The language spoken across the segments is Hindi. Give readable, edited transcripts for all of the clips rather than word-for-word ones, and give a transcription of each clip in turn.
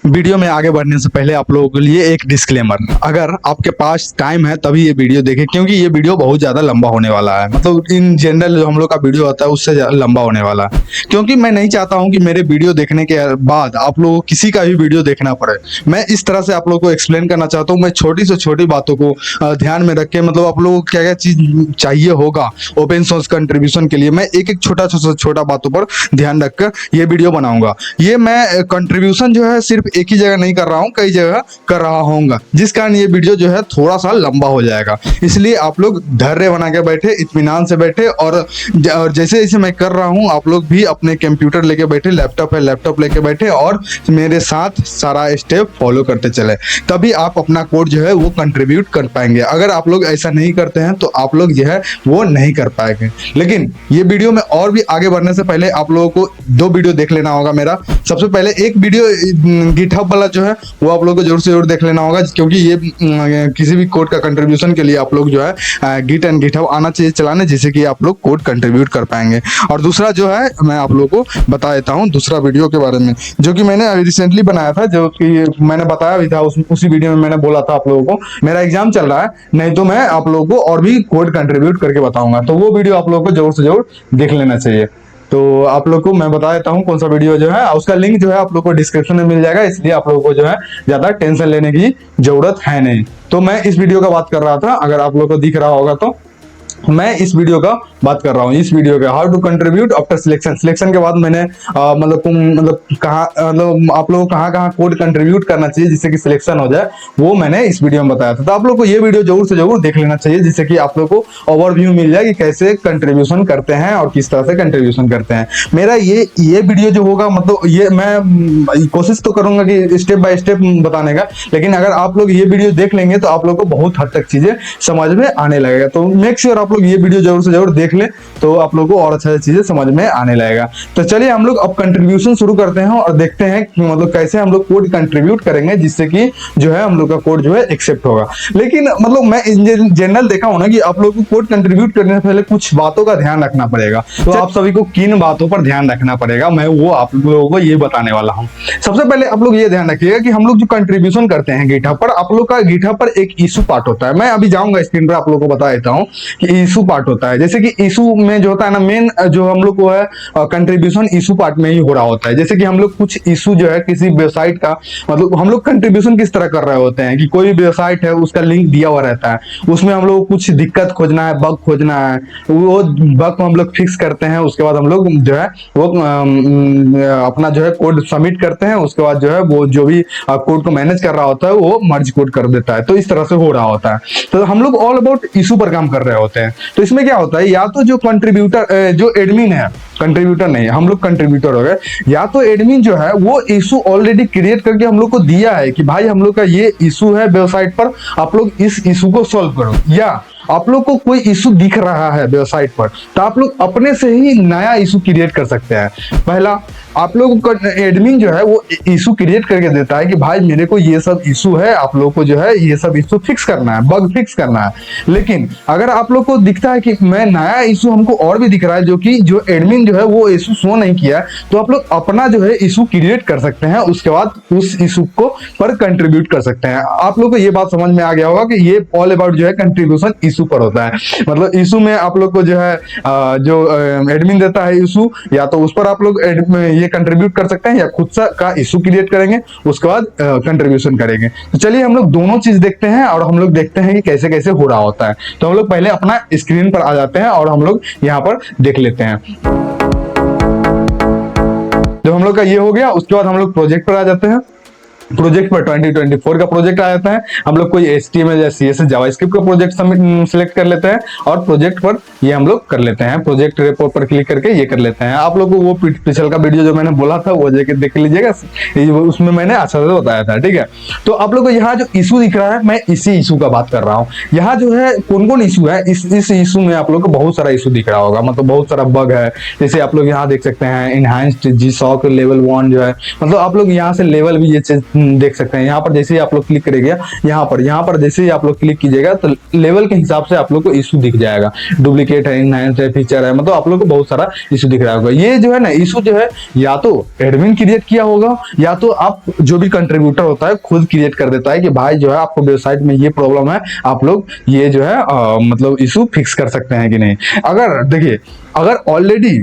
वीडियो में आगे बढ़ने से पहले आप लोगों के लिए एक डिस्क्लेमर। अगर आपके पास टाइम है तभी ये वीडियो देखें, क्योंकि ये वीडियो बहुत ज़्यादा लंबा होने वाला है। मतलब इन जनरल जो हम लोग का वीडियो होता है उससे लंबा होने वाला है, क्योंकि मैं नहीं चाहता हूँ कि मेरे वीडियो देखने के बाद आप लोगों को किसी का भी वीडियो देखना पड़े। मैं इस तरह से आप लोगों को एक्सप्लेन करना चाहता हूँ। मैं छोटी से छोटी बातों को ध्यान में रख के, मतलब आप लोगों को क्या क्या चीज़ चाहिए होगा ओपन सोर्स कंट्रीब्यूशन के लिए, मैं एक एक छोटा बातों पर ध्यान रखकर ये वीडियो बनाऊंगा। ये मैं कंट्रीब्यूशन जो है सिर्फ एक ही जगह नहीं कर रहा हूँ, कई जगह कर रहा हूँगा, जिस कारण ये वीडियो जो है थोड़ा सा लंबा हो जाएगा। इसलिए आप लोग धैर्य बना के बैठे, इत्मीनान से बैठे, और जैसे जैसे मैं कर रहा हूँ आप लोग भी अपने कंप्यूटर लेके बैठे, लैपटॉप है लैपटॉप लेके बैठे और मेरे साथ सारा स्टेप फॉलो करते चले, तभी आप अपना कोड जो है वो कंट्रीब्यूट कर पाएंगे। अगर आप लोग ऐसा नहीं करते हैं तो आप लोग जो है वो नहीं कर पाएंगे। लेकिन ये वीडियो में और भी आगे बढ़ने से पहले आप लोगों को दो वीडियो देख लेना होगा मेरा। सबसे पहले एक वीडियो गिटहब वाला जो है वो आप लोगों को जरूर से जरूर देख लेना होगा, क्योंकि ये किसी भी कोड का कंट्रीब्यूशन के लिए आप लोग जो है गिट एंड गिटहब आना चाहिए चलाने, जिससे कि आप लोग कोड कंट्रीब्यूट कर पाएंगे। और दूसरा जो है मैं आप लोगों को बता देता हूँ दूसरा वीडियो के बारे में, जो कि मैंने अभी रिसेंटली बनाया था, जो कि मैंने बताया भी था उसी वीडियो में मैंने बोला था आप लोगों को मेरा एग्जाम चल रहा है, नहीं तो मैं आप लोगों को और भी कोड कंट्रीब्यूट करके बताऊंगा। तो वो वीडियो आप लोगों को जरूर से जरूर देख लेना चाहिए। तो आप लोग को मैं बता देता हूँ कौन सा वीडियो जो है, उसका लिंक जो है आप लोग को डिस्क्रिप्शन में मिल जाएगा, इसलिए आप लोगों को जो है ज्यादा टेंशन लेने की जरूरत है नहीं। तो मैं इस वीडियो का बात कर रहा था, अगर आप लोग को दिख रहा होगा तो मैं इस वीडियो का बात कर रहा हूँ। इस वीडियो का how to contribute after selection, selection के बाद मैंने मतलब कहाँ, मतलब आप लोगों को कहाँ कोड कंट्रीब्यूट करना चाहिए जिससे कि सिलेक्शन हो जाए, वो मैंने इस वीडियो में बताया था। तो आप लोग को ये वीडियो जरूर से जरूर देख लेना चाहिए, जिससे कि आप लोग को ओवरव्यू मिल जाए कि कैसे कंट्रीब्यूशन करते हैं और किस तरह से कंट्रीब्यूशन करते हैं। मेरा ये वीडियो जो होगा, मतलब ये मैं कोशिश तो करूंगा कि स्टेप बाय स्टेप बताने का, लेकिन अगर आप लोग ये वीडियो देख लेंगे तो आप लोग को बहुत हद तक चीजें समझ में आने लगेगा। तो मेक श्योर आप लोग ये वीडियो जरूर से जरूर देख ले, तो आप लोगों को और अच्छा चीजें समझ में आने लगेगा। तो चलिए हम लोग अब कंट्रीब्यूशन शुरू करते हैं और देखते हैं कि मतलब कैसे हम लोग कोड कंट्रीब्यूट करेंगे जिससे कि जो है हम लोग का कोड जो है एक्सेप्ट होगा। लेकिन मतलब मैं इन जनरल देखा हूं ना कि आप लोग को कोड कंट्रीब्यूट करने से पहले कुछ बातों का ध्यान रखना पड़ेगा। तो आप सभी को किन बातों पर ध्यान रखना पड़ेगा मैं वो आप लोगों को ये बताने वाला हूँ। सबसे पहले आप लोग ये ध्यान रखिएगा कि हम लोग जो कंट्रीब्यूशन करते हैं गिटहब पर, आप लोग का गिटहब पर एक इशू पार्ट होता है। मैं अभी जाऊंगा स्क्रीन पर आप लोगों को बता देता हूँ कि इशू पार्ट होता है। जैसे कि इशू में जो होता है ना, मेन जो हम लोग को है कंट्रीब्यूशन इशू पार्ट में ही हो रहा होता है। जैसे कि हम लोग कुछ इशू जो है किसी वेबसाइट का, मतलब हम लोग कंट्रीब्यूशन किस तरह कर रहे होते हैं कि कोई भी वेबसाइट है उसका लिंक दिया हुआ रहता है, उसमें हम लोग कुछ दिक्कत खोजना है, बग खोजना है, वो बग को हम लोग फिक्स करते हैं। उसके बाद हम लोग जो है वो अपना जो है कोड सबमिट करते हैं। उसके बाद जो है वो जो भी कोड को मैनेज कर रहा होता है वो मर्ज कोड कर देता है। तो इस तरह से हो रहा होता है। तो हम लोग ऑल अबाउट इशू पर काम कर रहे होते हैं। तो इसमें क्या होता है, या तो जो कंट्रीब्यूटर जो एडमिन है, कंट्रीब्यूटर नहीं, हम लोग कंट्रीब्यूटर हो गए, या तो एडमिन जो है वो इशू ऑलरेडी क्रिएट करके हम लोग को दिया है कि भाई हम लोग का ये इशू है वेबसाइट पर, आप लोग इस इशू को सॉल्व करो। या आप लोग को कोई इशू दिख रहा है वेबसाइट पर तो आप लोग अपने से ही नया इशू क्रिएट कर सकते हैं। पहला, आप लोग को एडमिन जो है वो इशू क्रिएट करके देता है कि भाई मेरे को ये सब इशू है, आप लोग को जो है ये सब इशू फिक्स करना है, बग फिक्स करना है। लेकिन अगर आप लोग को दिखता है कि मैं नया इशू हमको और भी दिख रहा है जो कि जो एडमिन जो है वो इशू शो नहीं किया, तो आप लोग अपना जो है इशू क्रिएट कर सकते हैं। उसके बाद उस इशू को पर कंट्रीब्यूट कर सकते हैं। आप लोग को ये बात समझ में आ गया होगा कि ये ऑल अबाउट जो है कंट्रीब्यूशन इशू पर होता है। मतलब इशू में आप लोग को जो है जो एडमिन देता है इशू, या तो उस पर आप लोग ये कंट्रीब्यूट कर सकते हैं या खुद सा का इशू क्रिएट करेंगे, उसके बाद कंट्रीब्यूशन करेंगे। तो चलिए हम लोग दोनों चीज देखते हैं और हम लोग देखते हैं कि कैसे कैसे हो रहा होता है। तो हम लोग पहले अपना स्क्रीन पर आ जाते हैं और हम लोग यहाँ पर देख लेते हैं। जब हम लोग का ये हो गया, उसके बाद हम लोग प्रोजेक्ट पर आ जाते हैं। प्रोजेक्ट पर 2024 का प्रोजेक्ट आ जाता है। हम लोग कोई HTML या CSS जावास्क्रिप्ट का प्रोजेक्ट सिलेक्ट कर लेते हैं और प्रोजेक्ट पर ये हम लोग कर लेते हैं। प्रोजेक्ट रिपोर्ट पर क्लिक करके ये कर लेते हैं। आप लोग को वो पिछले का वीडियो जो मैंने बोला था वो जाके देख लीजिएगा, उसमें मैंने अच्छा से बताया था। ठीक है, तो आप लोग को यहाँ जो इशू दिख रहा है, मैं इसी इशू का बात कर रहा हूँ। यहाँ जो है कौन कौन इशू है, इस इशू में आप लोग को बहुत सारा इशू दिख रहा होगा, मतलब बहुत सारा बग है। जैसे आप लोग यहाँ देख सकते हैं इनहांस्ड G-SOC लेवल 1 जो है, मतलब आप लोग यहाँ से लेवल भी ये देख सकते हैं। यहाँ पर जैसे ही आप लोग क्लिक करेंगे, यहाँ पर जैसे ही आप लोग क्लिक कीजिएगा तो लेवल के हिसाब से आप लोग को इशू दिख जाएगा। डुप्लीकेट है, इनहेंस है, फीचर है, मतलब आप लोग को बहुत सारा इशू दिख रहा होगा। ये जो है ना इशू जो है या तो एडमिन क्रिएट किया होगा, या तो आप जो भी कंट्रीब्यूटर होता है खुद क्रिएट कर देता है कि भाई जो है आपको वेबसाइट में ये प्रॉब्लम है, आप लोग ये जो है मतलब इशू फिक्स कर सकते हैं कि नहीं। अगर देखिए, अगर ऑलरेडी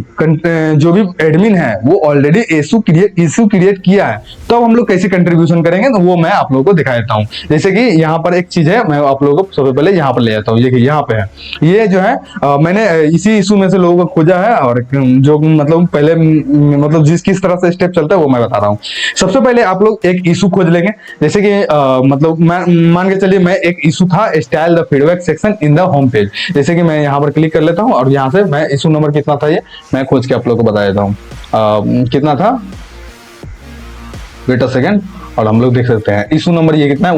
जो भी एडमिन है वो ऑलरेडी इशू क्रिएट किया है, तो अब हम लोग कैसे कंट्रीब्यूशन करेंगे तो वो मैं आप लोगों को दिखा देता हूँ। जैसे कि यहाँ पर एक चीज है, मैं आप लोगों को सबसे पहले यहाँ पर ले जाता हूँ। देखिए यहाँ पे है, ये जो है मैंने इसी इशू में से लोगों को खोजा है, और जो मतलब पहले मतलब किस तरह से स्टेप चलता है वो मैं बता रहा हूँ। सबसे पहले आप लोग एक इशू खोज लेंगे। जैसे कि मतलब मान के चलिए मैं एक इशू था style the feedback section in the home page. जैसे कि मैं यहाँ पर क्लिक कर लेता हूँ, और यहाँ से मैं इशू नंबर कितना था ये मैं खोज के आप लोगों को बता देता हूँ। कितना था, वेट अ सेकेंड, और हम लोग देख सकते हैं इशू नंबर ये कितना है,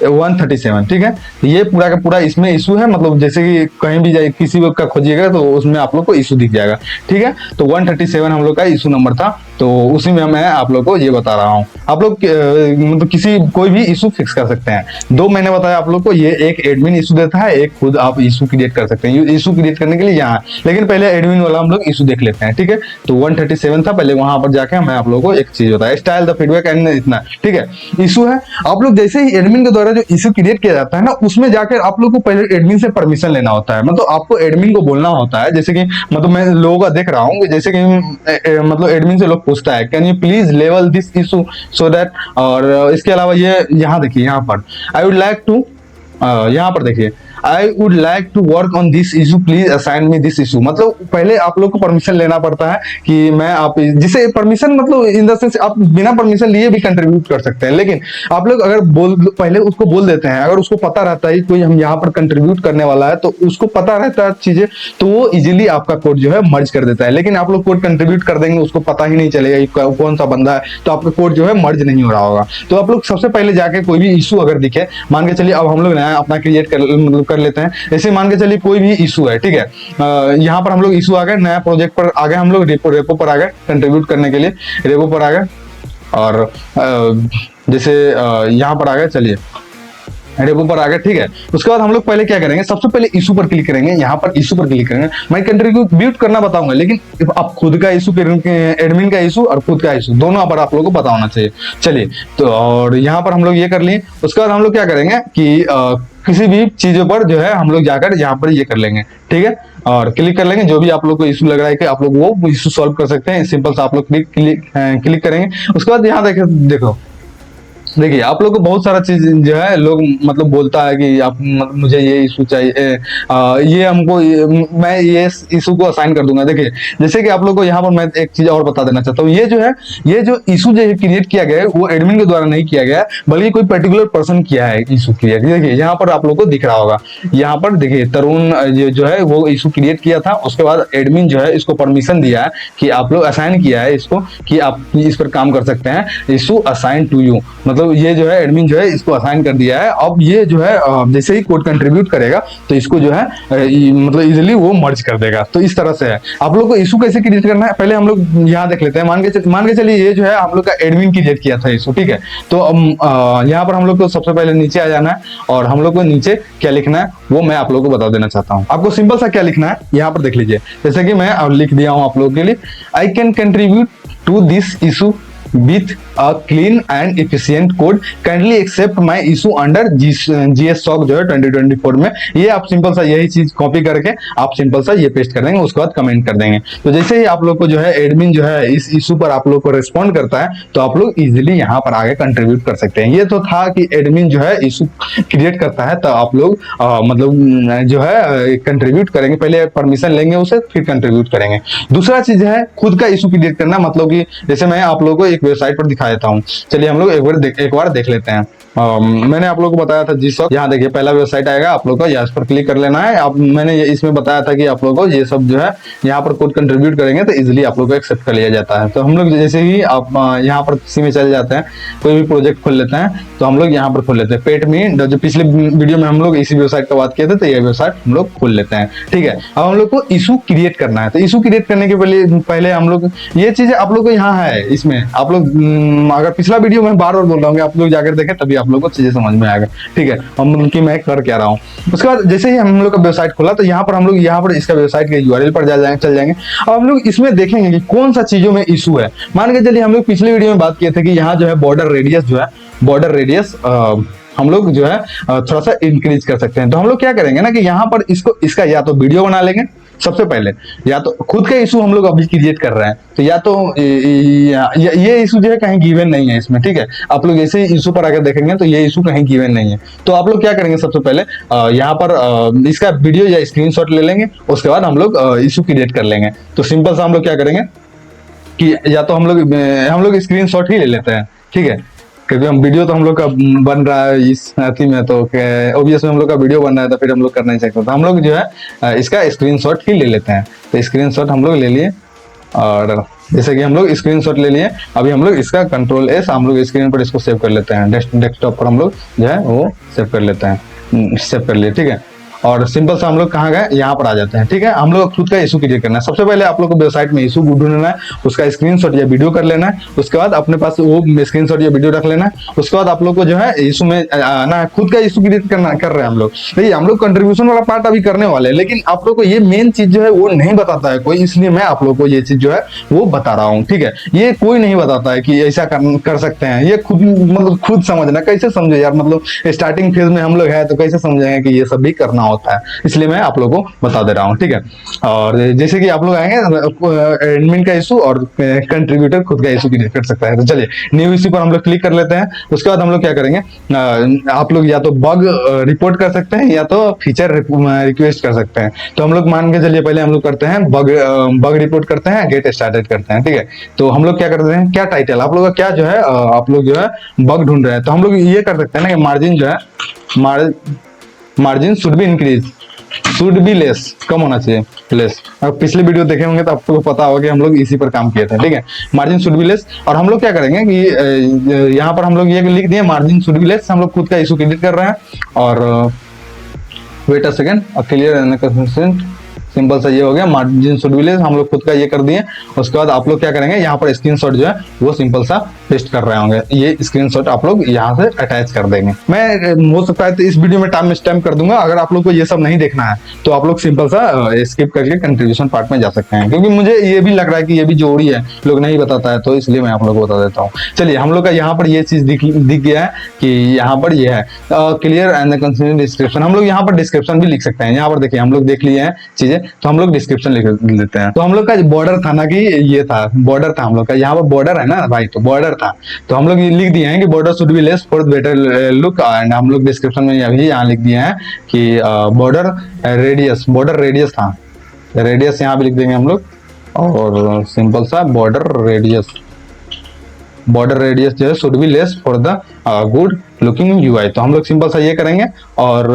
137, ठीक है। ये पूरा का पूरा इसमें इशू है, मतलब जैसे कि कहीं भी जाए किसी का खोजिएगा तो उसमें आप लोग को इशू दिख जाएगा, ठीक है। तो 137 हम लोग का इशू नंबर था, तो उसी में मैं आप लोग को ये बता रहा हूँ। आप लोग मतलब किसी कोई भी इशू फिक्स कर सकते हैं। दो मैंने बताया आप लोग को, ये एक एडमिन इशू देता है, एक खुद आप इशू क्रिएट कर सकते हैं। इशू क्रिएट करने के लिए यहाँ, लेकिन पहले एडमिन वाला हम लोग इशू देख लेते हैं, ठीक है। तो 137 था, पहले वहां पर जाके मैं आप लोग को एक चीज बताया, स्टाइल द फीडबैक एंड इतना, ठीक है। इशू है, आप लोग जैसे ही एडमिन के द्वारा जो इशू क्रिएट किया जाता है ना, उसमें जाकर आप लोग को पहले एडमिन से परमिशन लेना होता है। मतलब आपको एडमिन को बोलना होता है, जैसे कि मतलब मैं लोगों का देख रहा हूँ, जैसे कि मतलब एडमिन से लोग पूछता है can you please level this issue so that, और इसके अलावा ये यहाँ देखिए, यहाँ पर आई वुड लाइक टू, यहाँ पर देखिए I would like to work on this issue please assign me this issue. मतलब पहले आप लोग को परमिशन लेना पड़ता है कि मैं आप, जिसे परमिशन मतलब इन द सेंस आप बिना परमिशन लिए भी कंट्रीब्यूट कर सकते हैं। लेकिन आप लोग अगर पहले उसको बोल देते हैं, अगर उसको पता रहता है कोई हम यहाँ पर कंट्रीब्यूट करने वाला है, तो उसको पता रहता है चीजें, तो वो इजिली आपका कोड जो है मर्ज कर देता है। लेकिन आप लोग कोड कंट्रीब्यूट कर देंगे, उसको पता ही नहीं चलेगा कौन सा बंदा है, तो आपका कोड जो है मर्ज नहीं हो रहा होगा। तो आप लोग सबसे पहले जाके कोई भी इशू अगर दिखे, मान के चलिए अब हम लोग नया अपना क्रिएट कर लेते हैं। जैसे मान के चलिए कोई भी इशू है, ठीक है, यहाँ पर हम लोग इशू आ गए, नया प्रोजेक्ट पर आ गए, हम लोग रेपो पर आ गए कंट्रीब्यूट करने के लिए, रेपो पर आ गए, और जैसे यहाँ पर आ गए, चलिए रेपो पर आ गए, ठीक है। उसके बाद हम लोग पहले क्या करेंगे, सबसे पहले इशू पर क्लिक करेंगे, यहाँ पर इशू पर क्लिक करेंगे। मैं कंट्रीब्यूट करना बताऊंगा, लेकिन आप खुद का इशू, एडमिन का इशू और खुद का इशू दोनों पर आप लोगों को पता होना चाहिए। चलिए, तो और यहाँ पर हम लोग ये कर लिए। उसके बाद हम लोग क्या करेंगे कि किसी भी चीजों पर जो है हम लोग जाकर यहाँ पर ये कर लेंगे, ठीक है, और क्लिक कर लेंगे। जो भी आप लोग को इशू लग रहा है कि आप लोग वो इशू सॉल्व कर सकते हैं, सिंपल सा आप लोग क्लिक करेंगे। उसके बाद यहाँ देखो देखिए, आप लोग को बहुत सारा चीज जो है लोग मतलब बोलता है कि आप मुझे ये इशू चाहिए, ये हमको मैं ये इशू को असाइन कर दूंगा। देखिए, जैसे कि आप लोग को यहाँ पर मैं एक चीज और बता देना चाहता हूँ, ये जो है, ये जो इशू जो क्रिएट किया गया है वो एडमिन के द्वारा नहीं किया गया, बल्कि कोई पर्टिकुलर पर्सन किया है इशू क्रिएट। देखिए यहाँ पर आप लोग को दिख रहा होगा, यहाँ पर देखिए तरुण जो है वो इशू क्रिएट किया था। उसके बाद एडमिन जो है इसको परमिशन दिया है कि आप लोग असाइन किया है इसको कि आप इस पर काम कर सकते हैं, इशू असाइन टू यू। मतलब ये जो है एडमिन जो है इसको असाइन कर दिया है। अब ये जो है जैसे ही कोड कंट्रीब्यूट करेगा तो इसको जो है मतलब इजीली वो मर्ज कर देगा। तो इस तरह से है। आप लोग को इशू कैसे क्रिएट करना है पहले हम लोग यहाँ देख लेते हैं। मान के चलिए ये जो है हम लोग का एडमिन क्रिएट किया था इशू, ठीक है। तो यहाँ पर हम लोग को सबसे पहले नीचे आ जाना है, और हम लोग को नीचे क्या लिखना है वो मैं आप लोग को बता देना चाहता हूँ। आपको सिंपल सा क्या लिखना है यहाँ पर देख लीजिए, जैसे कि मैं लिख दिया हूँ आप लोगों के लिए, I can contribute to this issue with a clean and efficient code, kindly accept my issue under GSSOC जो है 2024 में। ये आप सिंपल सा यही चीज कॉपी करके आप सिंपल सा ये पेस्ट कर देंगे, उसके बाद कमेंट कर देंगे। तो जैसे ही आप लोग को जो है एडमिन जो है इस इशू पर आप लोग को रिस्पॉन्ड करता है, तो आप लोग इजीली यहाँ पर आगे कंट्रीब्यूट कर सकते हैं। ये तो था कि एडमिन जो है इशू क्रिएट करता है, तो आप लोग मतलब जो है कंट्रीब्यूट करेंगे, पहले परमिशन लेंगे उसे, फिर कंट्रीब्यूट करेंगे। दूसरा चीज है खुद का इशू क्रिएट करना, मतलब कि जैसे मैं आप लोगों को वेबसाइट पर दिखा देता हूँ। चलिए हम लोग एक बार देख लेते हैं। मैंने आप लोगों को बताया था GSSOC, यहाँ देखिए पहला वेबसाइट आएगा, आप लोग को यहाँ पर क्लिक कर लेना है। अब मैंने इसमें बताया था कि आप लोगों को ये सब जो है यहाँ पर कोड कंट्रीब्यूट करेंगे तो इजीली आप लोग को एक्सेप्ट कर लिया जाता है। तो हम लोग जैसे ही आप यहाँ पर किसी में चले जाते हैं, कोई भी प्रोजेक्ट खोल लेते हैं, तो हम लोग यहाँ पर खोल लेते हैं पेट में। जो पिछले वीडियो में हम लोग इसी वेबसाइट का बात किए थे, तो ये वेबसाइट हम लोग खोल लेते हैं, ठीक है। अब हम लोग को इशू क्रिएट करना है, तो इशू क्रिएट करने के पहले हम लोग ये चीजें आप लोग को यहाँ है, इसमें आप आप लोग अगर पिछला वीडियो मैं बार बार बोल रहा हूँ, आप लोग जाकर देखें तभी आप लोग को चीजें समझ में आएगा। ठीक है, हम कि मैं कर क्या रहा हूँ। उसके बाद जैसे ही हम लोग का वेबसाइट खोला तो यहाँ पर हम लोग यहाँ पर इसका वेबसाइट के यूआरएल पर चल जाएंगे। अब हम लोग इसमें देखेंगे कि कौन सा चीजों में इशू है। मान के चलिए हम लोग पिछले वीडियो में बात किए थे कि यहाँ जो है बॉर्डर रेडियस जो है, बॉर्डर रेडियस हम लोग जो है थोड़ा सा इंक्रीज कर सकते हैं। तो हम लोग क्या करेंगे ना कि यहाँ पर इसका या तो वीडियो बना लेंगे सबसे पहले, या तो खुद का इशू हम लोग अभी क्रिएट कर रहे हैं, तो या तो ये इशू जो है कहीं गिवन नहीं है इसमें। ठीक है, आप लोग ऐसे ही इशू पर आकर देखेंगे तो ये इशू कहीं गिवन नहीं है। तो आप लोग क्या करेंगे, सबसे पहले यहाँ पर इसका वीडियो या स्क्रीनशॉट ले लेंगे, उसके बाद हम लोग इशू क्रिएट कर लेंगे। तो सिंपल सा हम लोग क्या करेंगे कि या तो हम लोग स्क्रीनशॉट ही ले लेते हैं। ठीक है, क्योंकि हम वीडियो तो हम लोग का बन रहा है इस अथी में, तो ओबीएस में हम लोग का वीडियो बन रहा है, तो फिर हम लोग कर नहीं सकते। तो हम लोग जो है इसका स्क्रीनशॉट ही ले लेते हैं। तो स्क्रीनशॉट हम लोग ले लिए, और जैसे कि हम लोग स्क्रीनशॉट ले लिए, अभी हम लोग इसका Ctrl+S हम लोग स्क्रीन पर इसको सेव कर लेते हैं। डेस्कटॉप पर हम लोग जो है वो सेव कर लेते हैं, सेव कर लिए। ठीक है, और सिंपल से हम लोग कहाँ गए, यहाँ पर आ जाते हैं। ठीक है, हम लोग खुद का इशू क्रिएट करना है। सबसे पहले आप लोग को वेबसाइट में इशू ढूंढना है, उसका स्क्रीनशॉट या वीडियो कर लेना है, उसके बाद अपने पास वो स्क्रीनशॉट या वीडियो रख लेना है। उसके बाद आप लोग को जो है इशू में आना, खुद का इशू क्रिएट कर रहे हैं हम लोग। देखिए हम लोग कंट्रीब्यूशन वाला पार्ट अभी करने वाले हैं, लेकिन आप लोग को ये मेन चीज जो है वो नहीं बताता है कोई, इसलिए मैं आप लोग को ये चीज जो है वो बता रहा हूँ। ठीक है, ये कोई नहीं बताता है कि ऐसा कर सकते हैं, ये खुद मतलब खुद समझना। कैसे समझो यार, मतलब स्टार्टिंग फेज में हम लोग है तो कैसे समझेंगे कि ये सब भी करना होता है, इसलिए मैं आप लोगों को बता दे रहा हूँ। ठीक है, और जैसे कि आप लोग आएंगे एडमिन का इशू और कंट्रीब्यूटर खुद का इशू क्रिएट कर सकता है। तो चलिए न्यू इशू पर हम लोग क्लिक कर लेते हैं। उसके बाद हम लोग क्या करेंगे, आप लोग या तो बग रिपोर्ट कर सकते हैं या तो फीचर रिक्वेस्ट कर सकते हैं। तो हम लोग मान के चलिए पहले हम लोग करते हैं बग रिपोर्ट करते हैं, गेट स्टार्टेड करते हैं। ठीक है, तो हम लोग क्या करते हैं, क्या टाइटल आप लोग का क्या जो है, आप लोग जो है बग ढूंढ रहे हैं, तो हम लोग ये कर सकते हैं ना कि मार्जिन जो है, margin should be increase, should be less, कम होना चाहिए, लेस। अब पिछले वीडियो देखे होंगे तो आपको पता होगा कि हम लोग इसी पर काम किए थे। ठीक है, मार्जिन शुड बी लेस। और हम लोग क्या करेंगे कि यहाँ पर हम लोग ये लिख दिए मार्जिन शुड बी लेस, हम लोग खुद का इशू क्रिएट कर रहे हैं। और wait a second, clear and consistent, simple सा ये हो गया, मार्जिन शुड बी लेस हम लोग खुद का ये कर दिए। उसके बाद आप लोग क्या करेंगे, यहाँ पर स्क्रीनशॉट जो है वो सिंपल सा पेस्ट कर रहे होंगे, ये स्क्रीनशॉट आप लोग यहाँ से अटैच कर देंगे। मैं हो सकता है तो इस वीडियो में टाइम स्टैम्प कर दूंगा, अगर आप लोग को ये सब नहीं देखना है तो आप लोग सिंपल सा स्किप करके कंट्रीब्यूशन पार्ट में जा सकते हैं, क्योंकि मुझे ये भी लग रहा है कि ये भी जरूरी है, लोग नहीं बताता है, तो इसलिए मैं आप लोग को बता देता हूँ। चलिए हम लोग का यहाँ पर ये चीज दिख गया है कि यहाँ पर ये है क्लियर एंड कंसिस्टेंट डिस्क्रिप्शन। हम लोग यहाँ पर डिस्क्रिप्शन भी लिख सकते हैं। यहाँ पर देखिए हम लोग देख लिए हैं चीजें, तो हम लोग डिस्क्रिप्शन लिख लेते हैं। तो हम लोग का बॉर्डर था ना, कि ये था बॉर्डर था हम लोग का, यहाँ पर बॉर्डर है ना भाई, तो बॉर्डर था, तो हम लोग लिख दिए हैं कि border should be less for better look. And हम लोग डिस्क्रिप्शन में अभी यहाँ लिख दिए हैं कि बॉर्डर रेडियस था, रेडियस यहाँ भी लिख देंगे हम लोग। और सिंपल सा बॉर्डर रेडियस जो है should be less for the good looking UI. तो हम लोग सिंपल सा ये करेंगे, और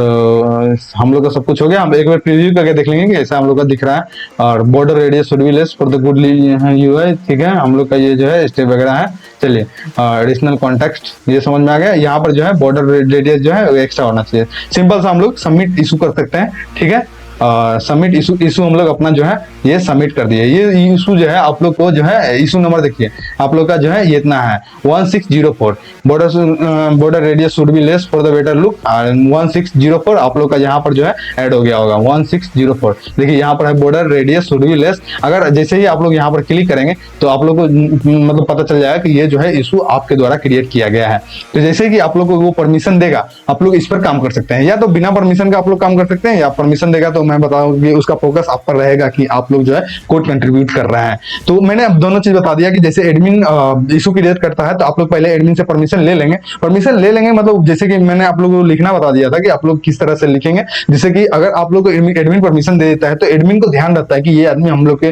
हम लोग का सब कुछ हो गया। हम एक बार प्रीव्यू करके देख लेंगे कि ऐसा हम लोग का दिख रहा है। और border radius should be less for the good UI, ठीक है, हम लोग का ये जो है स्टेप वगैरह है। चलिए एडिशनल कॉन्टेक्स्ट ये समझ में आ गया। यहाँ पर जो है बॉर्डर रेडियस जो है एक्स्ट्रा होना चाहिए। सिंपल सा हम लोग सबमिट इशू कर सकते हैं। ठीक है, सबमिट इशू हम लोग अपना जो है ये सबमिट कर दिए। ये इशू जो है आप लोग को जो है इशू नंबर देखिए आप लोग का जो है ये इतना है 1604। Border radius should be less for the better look, 1604 आप लोग का यहाँ पर जो है ऐड हो गया होगा 1604। देखिए यहाँ पर है border radius should be less. अगर जैसे ही आप लोग यहाँ पर क्लिक करेंगे तो आप लोग को मतलब पता चल जाएगा कि ये जो है इशू आपके द्वारा क्रिएट किया गया है। तो जैसे कि आप लोग को वो परमिशन देगा आप लोग इस पर काम कर सकते हैं, या तो बिना परमिशन का आप लोग काम कर सकते हैं, या परमिशन देगा तो मैं बताऊंगी उसका फोकस आप पर रहेगा कि आप लोग जो है कोड कंट्रीब्यूट कर रहे हैं। तो मैंने अब दोनों चीज बता दिया कि जैसे एडमिन इशू क्रिएट करता है तो आप लोग पहले एडमिन से परमिशन ले लेंगे। मतलब जैसे कि मैंने आप लोगों को लिखना बता दिया था कि आप लोग किस तरह से लिखेंगे। जैसे कि अगर आप लोग को एडमिन परमिशन दे देता है तो एडमिन को ध्यान रहता है कि ये आदमी हम लोग के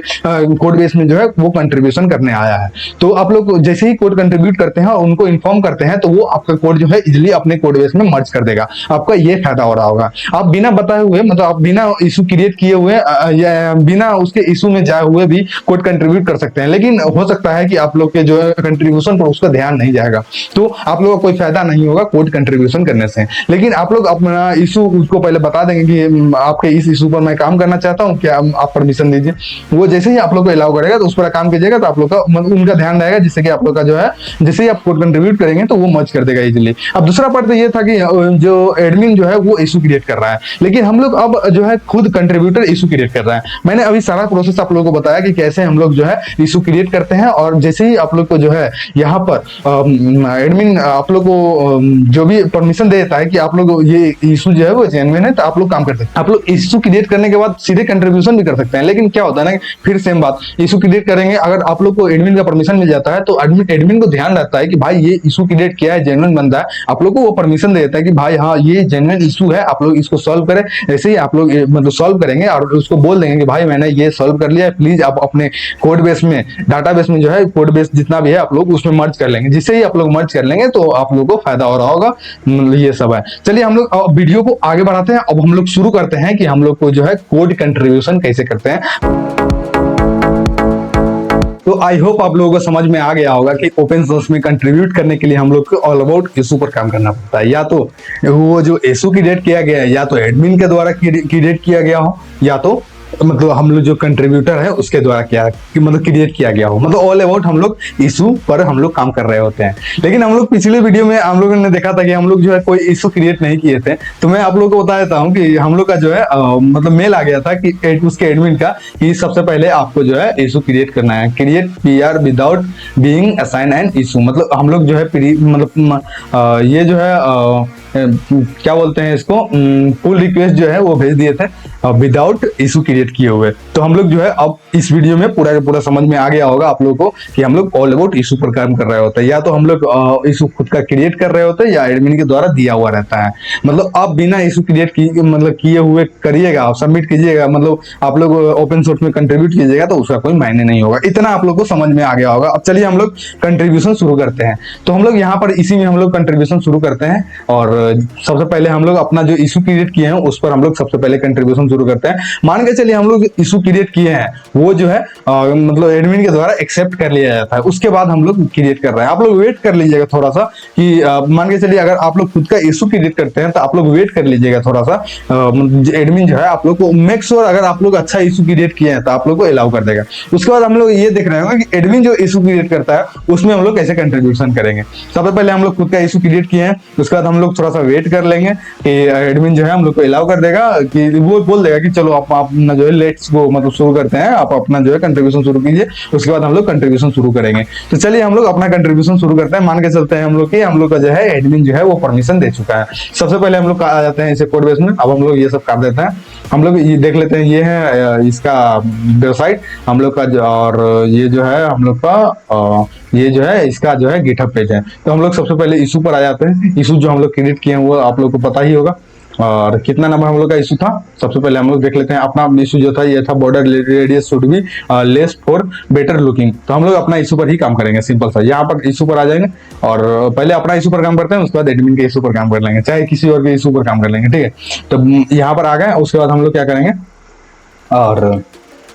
कोड बेस में जो है वो कंट्रीब्यूशन करने आया है। तो आप लोग जैसे ही कोड कंट्रीब्यूट करते हैं और उनको इन्फॉर्म करते हैं तो वो आपका कोड जो है इजिली अपने कोड बेस में मर्ज कर देगा। आपका ये फायदा हो रहा होगा। आप बिना बताए हुए मतलब आप बिना इशू क्रिएट किए हुए या बिना उसके इशू में जाए हुए भी कोड कंट्रीब्यूट कर सकते हैं। लेकिन हो सकता है कि आप लोग के जो है कंट्रीब्यूशन पर उसका ध्यान नहीं जाएगा, तो आप लोगों को कोई फायदा नहीं होगा कोड कंट्रीब्यूशन करने से। लेकिन आप लोग अपना इशू उसको पहले बता देंगे कि आपके इस इशू पर मैं काम करना चाहता हूँ, क्या आप परमिशन दीजिए। वो जैसे ही आप लोग को अलाउ करेगा तो उस पर काम कीजिएगा, तो आप लोग का उनका ध्यान रहेगा, जिससे कि आप लोग का जो है जैसे ही आप कोड कंट्रीब्यूट करेंगे तो वो मर्ज कर देगा इजीली। अब दूसरा पार्ट तो ये था कि जो एडमिन जो है वो इशू क्रिएट कर रहा है, लेकिन हम लोग अब जो है खुद कंट्रीब्यूटर इशू क्रिएट कर रहा है। मैंने अभी सारा प्रोसेस आप लोगों को बताया कि कैसे हम लोग जो है इशू क्रिएट करते हैं, और जैसे ही आप लोग को जो है यहाँ पर एडमिन आप लोग को जो भी परमिशन देता है कि आप लोग ये इशू जो है वो जेन्युइन है, तो आप लोग काम कर सकते हैं। आप लोग इशू क्रिएट करने के बाद सीधे कंट्रीब्यूशन भी कर सकते हैं। लेकिन क्या होता है ना, फिर सेम बात, इशू क्रिएट करेंगे, अगर आप लोग को एडमिन का परमिशन मिल जाता है तो एडमिन को ध्यान रहता है कि भाई ये इशू क्रिएट किया है, जेन्युइन बंदा है, आप लोग को वो परमिशन दे देता है कि भाई हाँ ये जेन्युइन इशू है, आप लोग इसको सॉल्व करें। ऐसे ही आप लोग मतलब सॉल्व करेंगे और उसको बोल देंगे कि भाई मैंने ये सॉल्व कर लिया है, प्लीज आप अपने कोड बेस में, डाटा बेस में जो है कोड बेस जितना भी है आप लोग उसमें मर्ज कर लेंगे। जिससे ही आप लोग मर्ज कर लेंगे तो आप लोग को फायदा हो रहा होगा। ये सब है। चलिए हम लोग वीडियो को आगे बढ़ाते हैं। अब हम लोग शुरू करते हैं कि हम लोग को जो है कोड कंट्रीब्यूशन कैसे करते हैं। तो आई होप आप लोगों को समझ में आ गया होगा कि ओपन सोर्स में कंट्रीब्यूट करने के लिए हम लोग को ऑल अबाउट इशू पर काम करना पड़ता है। या तो वो जो इशू क्रिएट किया गया है या तो एडमिन के द्वारा क्रिएट किया गया हो, या तो मतलब हम लोग जो कंट्रीब्यूटर है उसके द्वारा क्या कि मतलब क्रिएट किया गया हो। मतलब ऑल अबाउट हम लोग इशू पर हम लोग काम कर रहे होते हैं। लेकिन हम लोग पिछले वीडियो में हम लोगों ने देखा था कि हम लोग जो है कोई इशू क्रिएट नहीं किए थे। तो मैं आप लोगों को बता देता हूँ कि हम लोग का जो है मतलब मेल आ गया था कि उसके एडमिन का कि सबसे पहले आपको जो है इशू क्रिएट करना है, create PR without being assign an issue. मतलब हम लोग जो है मतलब ये जो है क्या बोलते हैं इसको, पुल रिक्वेस्ट जो है वो भेज दिए थे विदाउट इशू क्रिएट किए हुए। तो हम लोग जो है अब इस वीडियो में पूरा का पूरा समझ में आ गया होगा आप लोगों को कि हम लोग ऑल अबाउट इशू पर काम कर रहे होते हैं। या तो हम लोग इशू खुद का क्रिएट कर रहे होते हैं या एडमिन के द्वारा दिया हुआ रहता है। मतलब आप बिना इशू क्रिएट मतलब किए हुए करिएगा, आप सबमिट कीजिएगा, मतलब आप लोग ओपन सोर्स में कंट्रीब्यूट कीजिएगा तो उसका कोई मायने नहीं होगा। इतना आप लोग को समझ में आ गया होगा। अब चलिए हम लोग कंट्रीब्यूशन शुरू करते हैं। तो हम लोग यहाँ पर इसी में हम लोग कंट्रीब्यूशन शुरू करते हैं, और सबसे पहले हम लोग अपना जो इशू क्रिएट किए हैं उस पर हम लोग सबसे पहले कंट्रीब्यूशन शुरू करते हैं। मान के चलिए हम लोग इशू क्रिएट किए हैं वो जो है मतलब एडमिन के द्वारा एक्सेप्ट कर लिया जाता है, उसके बाद हम लोग क्रिएट कर रहे हैं। आप लोग वेट कर लीजिएगा थोड़ा सा कि मान के चलिए अगर आप लोग खुद का इशू क्रिएट करते हैं तो आप लोग वेट कर लीजिएगा थोड़ा सा। एडमिन जो है आप लोग को मेक श्योर अगर आप लोग अच्छा इशू क्रिएट किए हैं तो आप लोग को अलाउ कर देगा। उसके बाद हम लोग ये देख रहे होंगे कि एडमिन जो इशू क्रिएट करता है उसमें हम लोग कैसे कंट्रीब्यूशन करेंगे। सबसे पहले हम लोग खुद का इशू क्रिएट किए हैं, उसके बाद हम लोग थोड़ा सा वेट कर लेंगे कि एडमिन जो है हम लोग को अलाउ कर देगा, कि वो बोल देगा कि चलो आप अपना जो है लेट्स गो मतलब शुरू करते हैं, आप अपना जो है कंट्रीब्यूशन शुरू कीजिए। उसके बाद हम लोग कंट्रीब्यूशन शुरू करेंगे। तो चलिए हम लोग अपना कंट्रीब्यूशन शुरू करते हैं। मान के चलते हैं हम लोग कि हम लोग का जो है एडमिन जो है वो परमिशन दे चुका है। सबसे पहले हम लोग आ जाते हैं इसे कोड बेस में। अब हम लोग ये सब कर देते हैं। हम लोग ये देख लेते हैं, ये है इसका वेबसाइट हम लोग का, और ये जो है हम लोग का ये जो है इसका जो है गिटहब पेज है। तो हम लोग सबसे पहले इशू पर आ जाते हैं। इशू जो हम लोग क्रिएट किए हैं वो आप लोग को पता ही होगा, और कितना नंबर हम लोग का इशू था। सबसे पहले हम लोग देख लेते हैं अपना इशू जो था, ये था border radius should be less for better looking. तो हम लोग अपना इशू पर ही काम करेंगे, सिंपल सा। यहाँ पर इशू पर आ जाएंगे और पहले अपना इशू पर काम करते हैं, उसके बाद एडमिन के इशू पर काम कर लेंगे, चाहे किसी और के इशू पर काम कर लेंगे, ठीक है। तो यहाँ पर आ गए, उसके बाद हम लोग क्या करेंगे और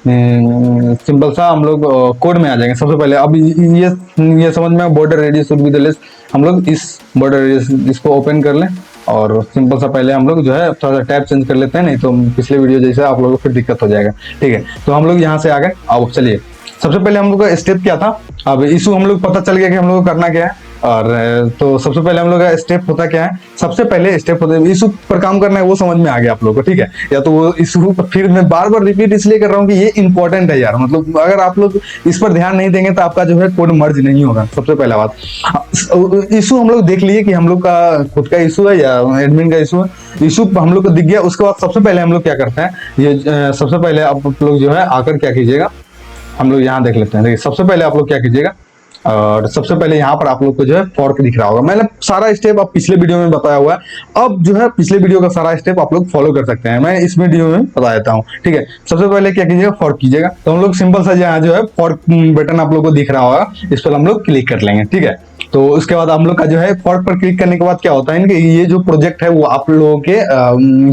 सिंपल सा हम लोग कोड में आ जाएंगे। सबसे पहले अब ये समझ में, border radius should be the less, हम लोग इस बॉर्डर रेडियस इसको ओपन कर लें और सिंपल सा पहले हम लोग जो है थोड़ा सा टैब चेंज कर लेते हैं, नहीं तो पिछले वीडियो जैसे आप लोगों को फिर दिक्कत हो जाएगा, ठीक है। तो हम लोग यहाँ से आ गए। अब चलिए सबसे पहले हम लोग का स्टेप क्या था। अब इशू हम लोग पता चल गया कि हम लोग को करना क्या है, और तो सबसे पहले हम लोग का स्टेप होता क्या है। सबसे पहले स्टेप होता है इशू पर काम करना है, वो समझ में आ गया आप लोगों को, ठीक है। या तो वो इशू फिर मैं बार बार रिपीट इसलिए कर रहा हूँ कि ये इंपॉर्टेंट है यार। मतलब अगर आप लोग इस पर ध्यान नहीं देंगे तो आपका जो है कोड मर्ज नहीं होगा। सबसे पहला बात, इशू हम लोग देख लिए कि हम लोग का खुद का इशू है या एडमिन का इशू है। इशू हम लोग को दिख गया, उसके बाद सबसे पहले हम लोग क्या करते हैं, ये सबसे पहले आप लोग जो है आकर क्या कीजिएगा, हम लोग यहाँ देख लेते हैं। देखिए सबसे पहले आप लोग क्या कीजिएगा, और सबसे पहले यहाँ पर आप लोग को जो है फॉर्क दिख रहा होगा। मैंने सारा स्टेप आप पिछले वीडियो में बताया हुआ है। अब जो है पिछले वीडियो का सारा स्टेप आप लोग फॉलो कर सकते हैं, मैं इस वीडियो में बता देता हूँ, ठीक है। सबसे पहले क्या कीजिएगा, फॉर्क कीजिएगा। तो हम लोग सिंपल सा यहाँ जो है फॉर्क बटन आप लोग को दिख रहा होगा, इस पर हम लोग क्लिक कर लेंगे, ठीक है। तो उसके बाद हम लोग का जो है फॉर्क पर क्लिक करने के बाद क्या होता है कि ये जो प्रोजेक्ट है वो आप लोगों के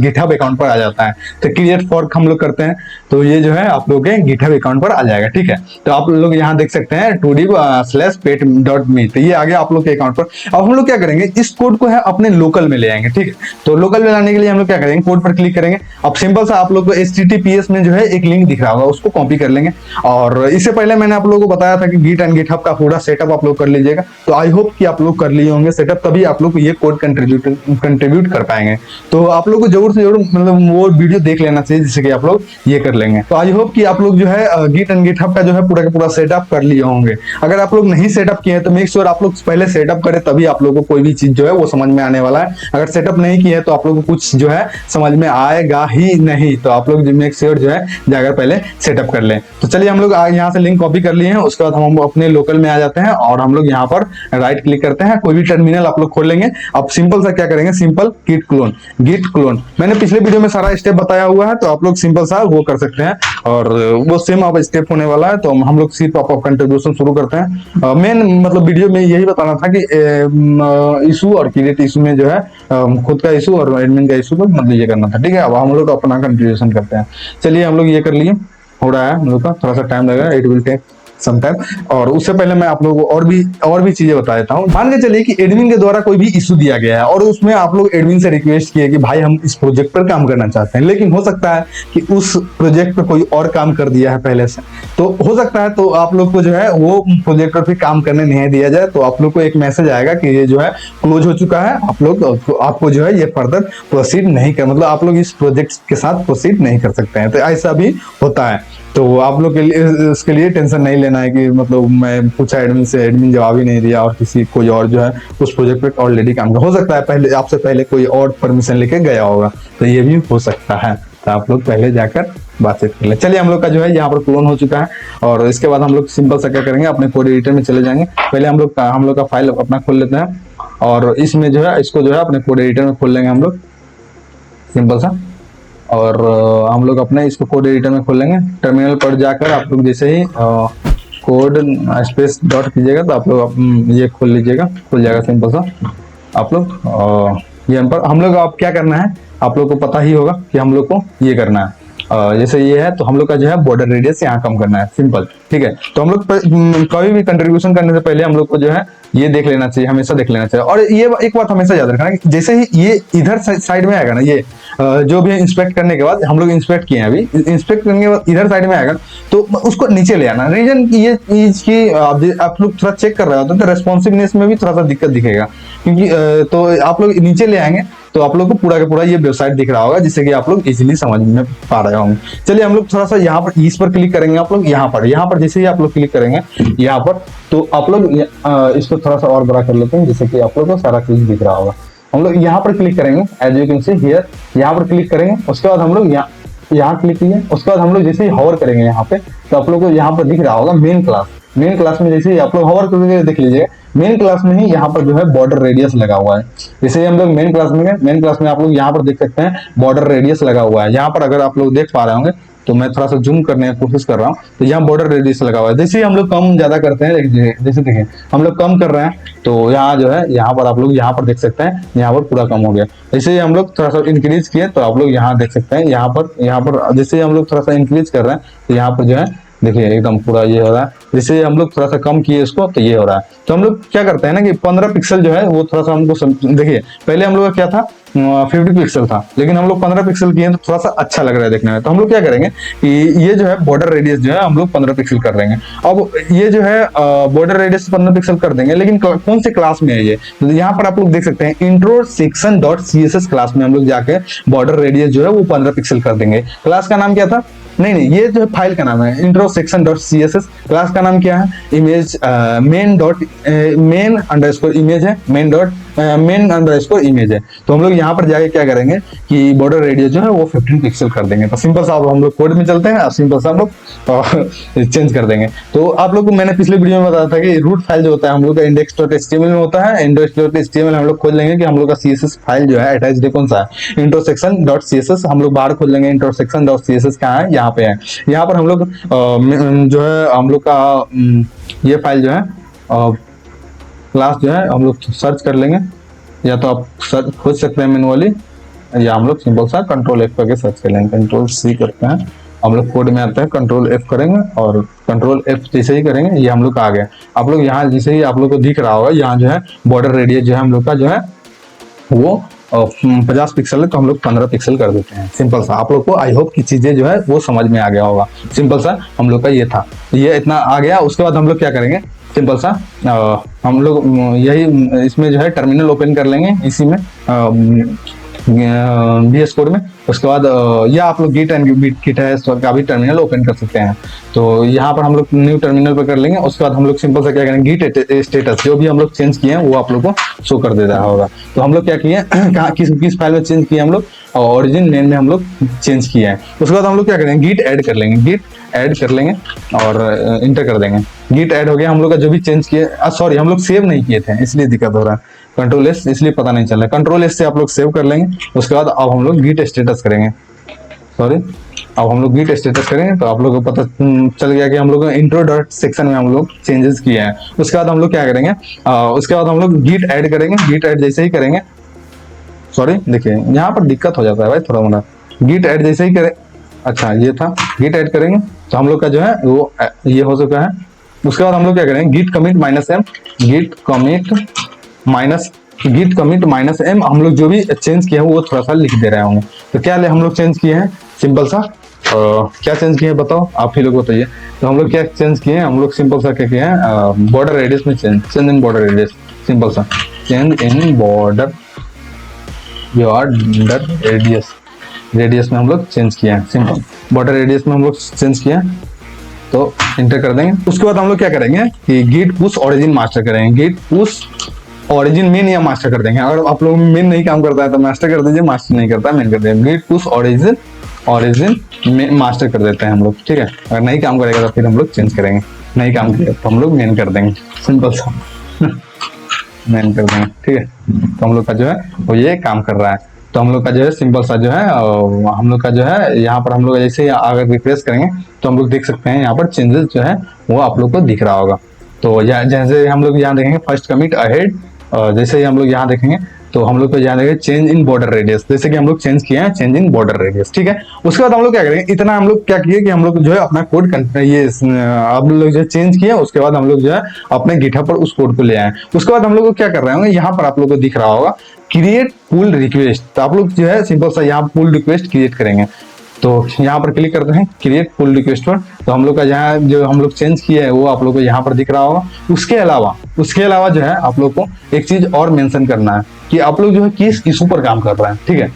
गिटहब अकाउंट पर आ जाता है। तो क्रिएट फॉर्क हम लोग करते हैं तो ये जो है आप लोगों के गिटहब अकाउंट पर आ जाएगा। ठीक है, तो आप लोग यहाँ देख सकते हैं 2d/pet.me, तो ये आ गया आप लोग के अकाउंट पर। अब हम लोग क्या करेंगे, इस कोड को है अपने लोकल में ले आएंगे। ठीक है, तो लोकल में लाने के लिए हम लोग क्या करेंगे, कोड पर क्लिक करेंगे। अब सिंपल सा आप लोग को HTTPS में जो है एक लिंक दिख रहा होगा, उसको कॉपी कर लेंगे। और इससे पहले मैंने आप लोगों को बताया था कि गिट एंड गिटहब का पूरा सेटअप आप लोग कर लीजिएगा। तो आई होप कि आप लोग कर लिए होंगे सेटअप, तभी आप लोग ये कोड कंट्रीब्यूट कर पाएंगे। तो आप लोग को जरूर से जरूर मतलब वो वीडियो देख लेना चाहिए जिससे कि आप लोग ये कर लेंगे। तो आई होप कि आप लोग जो है गिट एंड गिटहब का जो है पूरा का पूरा सेटअप कर लिए होंगे। अगर आप लोग नहीं सेटअप किए हैं तो मेक श्योर आप लोग पहले सेटअप करें, तभी आप लोगों को कोई भी चीज जो है वो समझ में आने वाला है। अगर सेटअप नहीं किए तो आप लोग को कुछ जो है समझ में आएगा ही नहीं। तो आप लोग मेक श्योर जो है जाकर पहले सेटअप कर लें। तो चलिए हम लोग यहाँ से लिंक कॉपी कर लिए हैं, उसके बाद हम अपने लोकल में आ जाते हैं और हम लोग यहाँ पर राइट क्लिक करते हैं। कोई भी टर्मिनल आप लोग खोल लेंगे। अब सिंपल सा क्या करेंगे, सिंपल गिट क्लोन मैंने पिछले वीडियो में सारा स्टेप बताया हुआ है, तो आप लोग सिंपल सा वो कर सकते हैं और वो सेम अब स्टेप होने वाला है। तो हम लोग सिर्फ आप कंट्रीब्यूशन शुरू करते हैं। मेन मतलब वीडियो में यही बताना था कि इशू और क्रिएट इशू में जो है खुद का इशू और एडमिन का इशू को मतलब ये करना था। ठीक है, अब हम लोग अपना कंट्रीब्यूशन करते हैं। चलिए हम लोग ये कर लिए, हो रहा है हम लोग का, थोड़ा सा टाइम लगेगा, it will take some time. और उससे पहले मैं आप लोगों को और भी चीजें बता देता हूँ। मान के चलिए कि एडमिन के द्वारा कोई भी इशू दिया गया है और उसमें आप लोग एडमिन से रिक्वेस्ट किए कि भाई हम इस प्रोजेक्ट पर काम करना चाहते हैं, लेकिन हो सकता है कि उस प्रोजेक्ट पर कोई और काम कर दिया है पहले से। तो हो सकता है तो आप लोग को जो है वो प्रोजेक्ट पर फिर काम करने नहीं दिया जाए, तो आप लोग को एक मैसेज आएगा कि ये जो है क्लोज हो चुका है, आप लोग आपको जो है ये फर्दर प्रोसीड नहीं कर, मतलब आप लोग इस प्रोजेक्ट के साथ प्रोसीड नहीं कर सकते हैं। तो ऐसा भी होता है। तो आप लोग के लिए इसके लिए टेंशन नहीं लेना है कि मतलब मैं पूछा एडमिन से, एडमिन जवाब ही नहीं दिया और किसी कोई और जो है उस प्रोजेक्ट पे ऑलरेडी काम कर, हो सकता है पहले आपसे पहले कोई और परमिशन लेके गया होगा, तो ये भी हो सकता है। तो आप लोग पहले जाकर बातचीत कर ले। चलिए हम लोग का जो है यहाँ पर क्लोन हो चुका है और इसके बाद हम लोग सिंपल सा क्या करेंगे, अपने कोड एडिटर में चले जाएंगे। पहले हम लोग का फाइल अपना खोल लेते हैं और इसमें जो है इसको जो है अपने कोड एडिटर में खोल लेंगे हम लोग सिंपल सा। और हम लोग अपने इसको कोड एडिटर में खोलेंगे। टर्मिनल पर जाकर आप लोग जैसे ही कोड स्पेस डॉट कीजिएगा तो आप लोग ये खोल लीजिएगा, खुल जाएगा सिंपल सा। आप लोग ये हम लोग आप क्या करना है, आप लोग को पता ही होगा कि हम लोग को ये करना है। जैसे ये है तो हम लोग का जो है बॉर्डर रेडियस यहाँ कम करना है, सिंपल। ठीक है, तो हम लोग कभी भी कंट्रीब्यूशन करने से पहले हम लोग को जो है ये देख लेना चाहिए, हमेशा देख लेना चाहिए। और ये एक बात हमेशा याद रखना कि जैसे ही ये इधर साइड में आएगा ना, ये जो भी इंस्पेक्ट करने के बाद हम लोग इंस्पेक्ट किए हैं, अभी इंस्पेक्ट करने के बाद इधर साइड में आएगा तो उसको नीचे ले आना। रीजन ये चीज की आप लोग थोड़ा चेक कर रहे होते हैं तो रेस्पॉन्सिवनेस में भी थोड़ा सा दिक्कत दिखेगा, क्योंकि तो आप लोग नीचे ले आएंगे तो आप लोग को पूरा का पूरा ये वेबसाइट दिख रहा होगा, जिससे कि आप लोग इजीली समझ में पा रहे होंगे। चलिए हम लोग थोड़ा सा यहाँ पर इस पर क्लिक करेंगे। आप लोग यहाँ पर जैसे ही आप लोग क्लिक करेंगे यहाँ पर, तो आप लोग इसको थोड़ा सा और बड़ा कर लेते हैं जिससे कि आप लोग को सारा चीज दिख रहा होगा। हम लोग यहाँ पर क्लिक करेंगे, as you can see here, यहाँ पर क्लिक करेंगे। उसके बाद हम लोग यहाँ क्लिक किए, उसके बाद हम लोग जैसे ही हॉवर करेंगे यहाँ पे, तो आप लोग को यहाँ पर दिख रहा होगा मेन क्लास। मेन क्लास में जैसे ही आप लोग हॉवर करके देख लीजिए, मेन क्लास में ही यहाँ पर जो है बॉर्डर रेडियस लगा हुआ है। जैसे ही हम लोग मेन क्लास में गए, मेन क्लास में आप लोग यहाँ पर देख सकते हैं बॉर्डर रेडियस लगा हुआ है। यहाँ पर अगर आप लोग देख पा रहे होंगे तो मैं थोड़ा सा जूम करने की कोशिश कर रहा हूँ, तो यहाँ बॉर्डर रेडियस लगा हुआ है। जैसे ही हम लोग कम ज्यादा करते हैं, जैसे देखिए हम लोग कम कर रहे हैं तो यहाँ जो है यहाँ पर आप लोग यहाँ पर देख सकते हैं यहाँ पर पूरा कम हो गया। जैसे ही हम लोग थोड़ा सा इंक्रीज किए तो आप लोग यहाँ देख सकते हैं यहाँ पर जैसे ही हम लोग थोड़ा सा इंक्रीज कर रहे हैं तो यहाँ पर जो है देखिए एकदम पूरा ये हो रहा है। जैसे हम लोग थोड़ा सा कम किए इसको तो ये हो रहा है। तो हम लोग क्या करते हैं ना कि 15 पिक्सल जो है वो थोड़ा सा हमको देखिए, पहले हम लोग का क्या था 50 पिक्सल था, लेकिन हम लोग 15 पिक्सल किए तो थोड़ा सा अच्छा लग रहा है देखने में। तो हम लोग क्या करेंगे कि ये जो है बॉर्डर रेडियस जो है हम लोग 15 पिक्सल कर देंगे। अब ये जो है बॉर्डर रेडियस 15 पिक्सल कर देंगे, लेकिन कौन से क्लास में है ये, तो यहाँ पर आप लोग देख सकते हैं introsection.css क्लास में हम लोग जाके बॉर्डर रेडियस जो है वो 15 पिक्सल कर देंगे। क्लास का नाम क्या था, नहीं ये जो है फाइल का नाम है introsection.css। क्लास का नाम क्या है, इमेज मेन अंडरस्कोर इमेज है, मेन अंडरस्कोर इमेज है। तो हम लोग यहाँ पर जाके क्या करेंगे कि बॉर्डर रेडियस जो है वो 15 पिक्सल कर देंगे। तो सिंपल सा हम लोग कोड में चलते हैं, सिंपल सा हम लोग चेंज कर देंगे। तो आप लोग को मैंने पिछले वीडियो में बताया था कि रूट फाइल जो होता है हम लोग का index.html में होता है। index.html हम लोग खोल लेंगे कि हम लोग का CSS फाइल जो है अटैच्ड कौन सा है, introsection.css। हम लोग बाहर खोल लेंगे, introsection.css कहाँ है, यहाँ पे है। यहाँ पर हम लोग जो है हम लोग का ये फाइल जो है क्लास जो है हम लोग सर्च कर लेंगे, या तो आप सर्च खोज सकते हैं मैनुअली, या हम लोग सिंपल सा कंट्रोल F करके सर्च कर लेंगे। कंट्रोल C करते हैं, हम लोग कोड में आते हैं, कंट्रोल F करेंगे और कंट्रोल F जैसे ही करेंगे ये हम लोग का आ गया। आप लोग यहाँ जैसे ही आप लोग को दिख रहा होगा, यहाँ जो है बॉर्डर रेडियस जो है हम लोग का जो है वो 50 पिक्सल है, तो हम लोग 15 पिक्सल कर देते हैं। सिंपल सा, आप लोग को आई होप की चीजें जो है वो समझ में आ गया होगा। सिंपल सा हम लोग का ये था, ये इतना आ गया। उसके बाद हम लोग क्या करेंगे, सिंपल सा हम लोग यही इसमें जो है टर्मिनल ओपन कर लेंगे इसी में VS कोड में। उसके बाद या आप लोग गिट एंड गिट है का भी टर्मिनल ओपन कर सकते हैं। तो यहाँ पर हम लोग न्यू टर्मिनल पर कर लेंगे। उसके बाद हम लोग सिंपल सा क्या करेंगे, गिट स्टेटस जो भी हम लोग चेंज किए हैं वो आप लोग को शो कर दे रहा होगा। तो हम लोग क्या किए कहाँ किस फाइल में चेंज किए हम लोग, ओरिजिन मेन में हम लोग चेंज किए हैं। उसके बाद हम लोग क्या करेंगे, गिट ऐड कर लेंगे, गिट ऐड कर लेंगे और इंटर कर देंगे। गिट ऐड हो गया, हम लोग का जो भी चेंज किए, सॉरी हम लोग सेव नहीं किए थे इसलिए दिक्कत हो रहा है, कंट्रोल S इसलिए पता नहीं चल रहा है। कंट्रोल S से आप लोग सेव कर लेंगे। उसके बाद अब हम लोग गिट स्टेटस करेंगे, सॉरी अब हम लोग गिट स्टेटस करेंगे तो आप लोगों को पता चल गया कि हम लोग इंट्रो डॉट सेक्शन में हम लोग चेंजेस किए हैं। उसके बाद हम लोग क्या करेंगे, उसके बाद हम लोग गिट ऐड करेंगे। गिट ऐड जैसे ही करेंगे, सॉरी देखिए यहाँ पर दिक्कत हो जाता है भाई थोड़ा मोड़ा। गिट ऐड जैसे ही करें, अच्छा ये था, गिट ऐड करेंगे तो हम लोग का जो है वो ये हो चुका है। उसके बाद हम लोग क्या करेंगे, git commit -m, git commit -m हम लोग जो भी चेंज किए हैं वो थोड़ा सा लिख दे रहे होंगे। तो क्या हम लोग चेंज किए हैं, सिंपल सा क्या चेंज किए हैं बताओ, आप ही लोग बताइए। तो हम लोग क्या चेंज किए हैं, हम लोग सिंपल सा क्या किए हैं, बॉर्डर रेडियस में change in border radius, simple सा चेंज इन बॉर्डर रेडियस में हम लोग चेंज किए हैं। सिंपल बॉर्डर रेडियस में हम लोग चेंज किए हैं, तो इंटर कर देंगे। उसके बाद हम लोग क्या करेंगे कि गिट पुश ओरिजिन मास्टर करेंगे। गिट पुश ओरिजिन मेन या मास्टर कर देंगे। अगर आप लोग मेन नहीं काम करता है तो मास्टर कर दीजिए, मास्टर नहीं करता है मेन कर देंगे। गिट पुश ओरिजिन में मास्टर कर देते हैं हम लोग, ठीक है। अगर नहीं काम करेगा तो फिर हम लोग चेंज करेंगे, नहीं काम करेगा तो हम लोग मेन कर देंगे, सिंपल सा मेन कर देंगे, ठीक है। तो हम लोग का जो है वो ये काम कर रहा है। तो हम लोग का जो है सिंपल सा जो है हम लोग का जो है यहाँ पर हम लोग जैसे अगर रिफ्रेश करेंगे तो हम लोग देख सकते हैं यहाँ पर चेंजेस जो है वो आप लोग को दिख रहा होगा। तो जैसे हम लोग यहाँ देखेंगे फर्स्ट कमिट अहेड, जैसे ही हम लोग यहाँ देखेंगे तो हम लोग को यहाँ देखेंगे चेंज इन बॉर्डर रेडियस, जैसे कि हम लोग चेंज किए हैं चेंज इन बॉर्डर रेडियस, ठीक है। उसके बाद हम लोग क्या करेंगे, इतना हम लोग क्या किए कि हम लोग जो है अपना कोड ये आप लोग जो चेंज किया, उसके बाद हम लोग जो है अपने गिटहब पर उस कोड को ले आए। उसके बाद हम लोग को क्या कर रहे होंगे, यहाँ पर आप लोग को दिख रहा होगा क्रिएट पुल रिक्वेस्ट। तो आप लोग जो है सिंपल सा यहाँ पुल रिक्वेस्ट क्रिएट करेंगे। तो यहाँ पर क्लिक करते हैं क्रिएट पुल रिक्वेस्ट पर। तो हम लोग का यहाँ जो हम लोग चेंज किए है वो आप लोग को यहाँ पर दिख रहा होगा। उसके अलावा जो है आप लोग को एक चीज और मेंशन करना है कि आप लोग जो है किस इशू पर काम कर रहे हैं, ठीक है।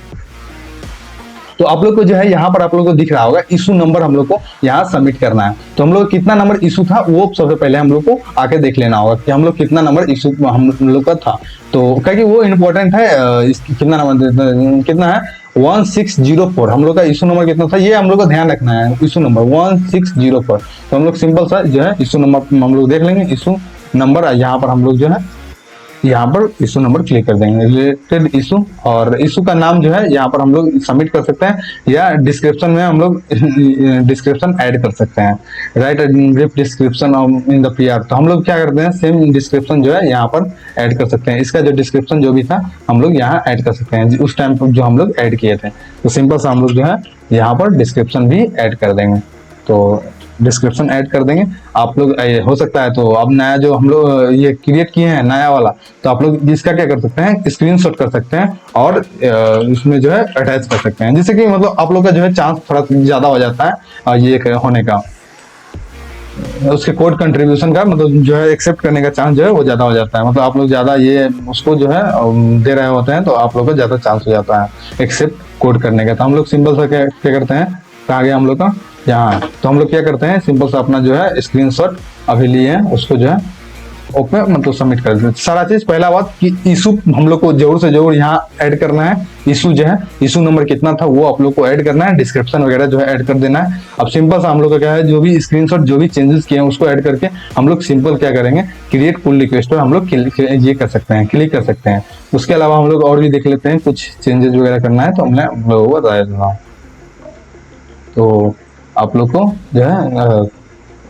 तो आप लोग को जो है यहाँ पर आप लोग को दिख रहा होगा इशू नंबर हम लोग को यहाँ सबमिट करना है। तो हम लोग कितना नंबर इशू था वो सबसे पहले हम लोग को आके देख लेना होगा कि हम लोग कितना नंबर इशू हम लोग का था। तो क्योंकि वो इम्पोर्टेंट है, कितना नंबर कितना है 1604 हम लोग का इशू नंबर कितना था ये हम लोग को ध्यान रखना है, इशू नंबर 1604। तो हम लोग सिंपल सा जो है इशू नंबर हम लोग देख लेंगे, इशू नंबर यहाँ पर हम लोग जो है यहाँ पर इशू नंबर क्लिक कर देंगे, रिलेटेड इशू, और इशू का नाम जो है यहाँ पर हम लोग सबमिट कर सकते हैं या डिस्क्रिप्शन में हम लोग डिस्क्रिप्शन ऐड कर सकते हैं, right brief description in the PR। तो हम लोग क्या करते हैं सेम डिस्क्रिप्शन जो है यहाँ पर ऐड कर सकते हैं। इसका जो डिस्क्रिप्शन जो भी था हम लोग यहाँ ऐड कर सकते हैं उस टाइम पर जो हम लोग ऐड किए थे। तो सिंपल सा हम लोग जो है यहाँ पर डिस्क्रिप्शन भी ऐड कर देंगे। तो डिस्क्रिप्शन ऐड कर देंगे। आप लोग हो सकता है तो अब नया जो हम लोग ये क्रिएट किए हैं नया वाला, तो आप लोग इसका क्या कर सकते हैं स्क्रीनशॉट कर सकते हैं और इसमें जो है अटैच कर सकते हैं, जिससे कि मतलब आप लोग का जो है चांस थोड़ा ज्यादा हो जाता है ये होने का, उसके कोड कंट्रीब्यूशन का मतलब जो है एक्सेप्ट करने का चांस जो है वो ज्यादा हो जाता है। मतलब आप लोग ज्यादा ये उसको जो है दे रहे होते हैं तो आप लोग का ज्यादा चांस हो जाता है एक्सेप्ट कोड करने का। तो हम लोग सिंपल सा क्या करते हैं, कहाँ गया हम लोग का यहाँ। तो हम लोग क्या करते हैं सिंपल सा अपना जो है स्क्रीनशॉट अभी लिए हैं उसको जो है ओपन मतलब सबमिट कर देते हैं। सारा चीज पहला बात कि इशू हम लोग को जरूर से जरूर यहाँ ऐड करना है। इशू जो है इशू नंबर कितना था वो आप लोग को ऐड करना है, डिस्क्रिप्शन वगैरह जो है ऐड कर देना है। अब सिंपल सा हम लोग का क्या है जो भी स्क्रीनशॉट जो भी चेंजेस किए हैं उसको ऐड करके हम लोग सिंपल क्या करेंगे क्रिएट पुल रिक्वेस्ट पर हम लोग ये कर सकते हैं, क्लिक कर सकते हैं। उसके अलावा हम लोग और भी देख लेते हैं कुछ चेंजेस वगैरह करना है तो हमने बताया था। तो आप लोग को जो है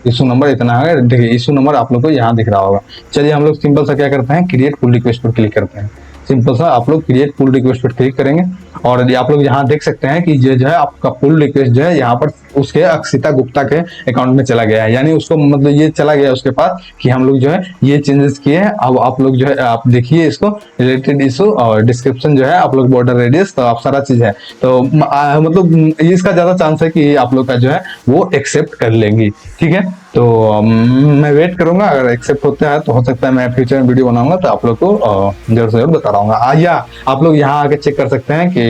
इशू नंबर इतना है, देखिए इशू नंबर आप लोग को यहाँ दिख रहा होगा। चलिए हम लोग सिंपल सा क्या करते हैं, क्रिएट पुल रिक्वेस्ट पर क्लिक करते हैं। सिंपल सा आप लोग क्रिएट पुल रिक्वेस्ट पर क्लिक करेंगे और ये आप लोग यहाँ देख सकते हैं कि ये जो है आपका पुल रिक्वेस्ट जो है यहाँ पर उसके अक्षिता गुप्ता के अकाउंट में चला गया है, यानी उसको मतलब ये चला गया उसके पास कि हम लोग जो है ये चेंजेस किए हैं। अब आप लोग जो है आप देखिए इसको रिलेटेड इशू और डिस्क्रिप्शन जो है आप लोग बॉर्डर रेडियस तो आप सारा चीज है, तो मतलब इसका ज्यादा चांस है कि आप लोग का जो है वो एक्सेप्ट कर लेंगी। ठीक है, तो मैं वेट करूंगा, अगर एक्सेप्ट होता है तो हो सकता है मैं फ्यूचर में वीडियो बनाऊंगा तो आप लोग को जरूर से जरूर बता रहा हूँ। या आप लोग यहाँ आके चेक कर सकते हैं कि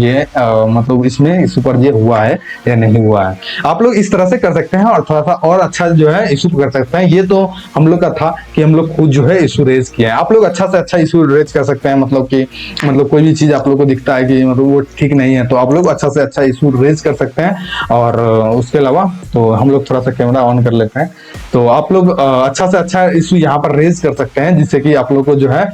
ये मतलब इसमें इशू पर ये हुआ है या नहीं हुआ है। आप लोग इस तरह से कर सकते हैं और थोड़ा सा और अच्छा जो है इशू कर सकते हैं। ये तो हम लोग का था कि हम लोग खुद जो है इशू रेज किया है। आप लोग अच्छा से अच्छा इशू रेज कर सकते हैं, मतलब कि मतलब कोई भी चीज आप लोग को दिखता है कि मतलब वो ठीक नहीं है तो आप लोग अच्छा से अच्छा इशू रेज कर सकते हैं। और उसके अलावा तो हम लोग थोड़ा सा कैमरा ऑन कर लेते हैं, तो आप लोग अच्छा से अच्छा इशू यहाँ पर रेज कर सकते हैं जिससे कि आप लोग को जो है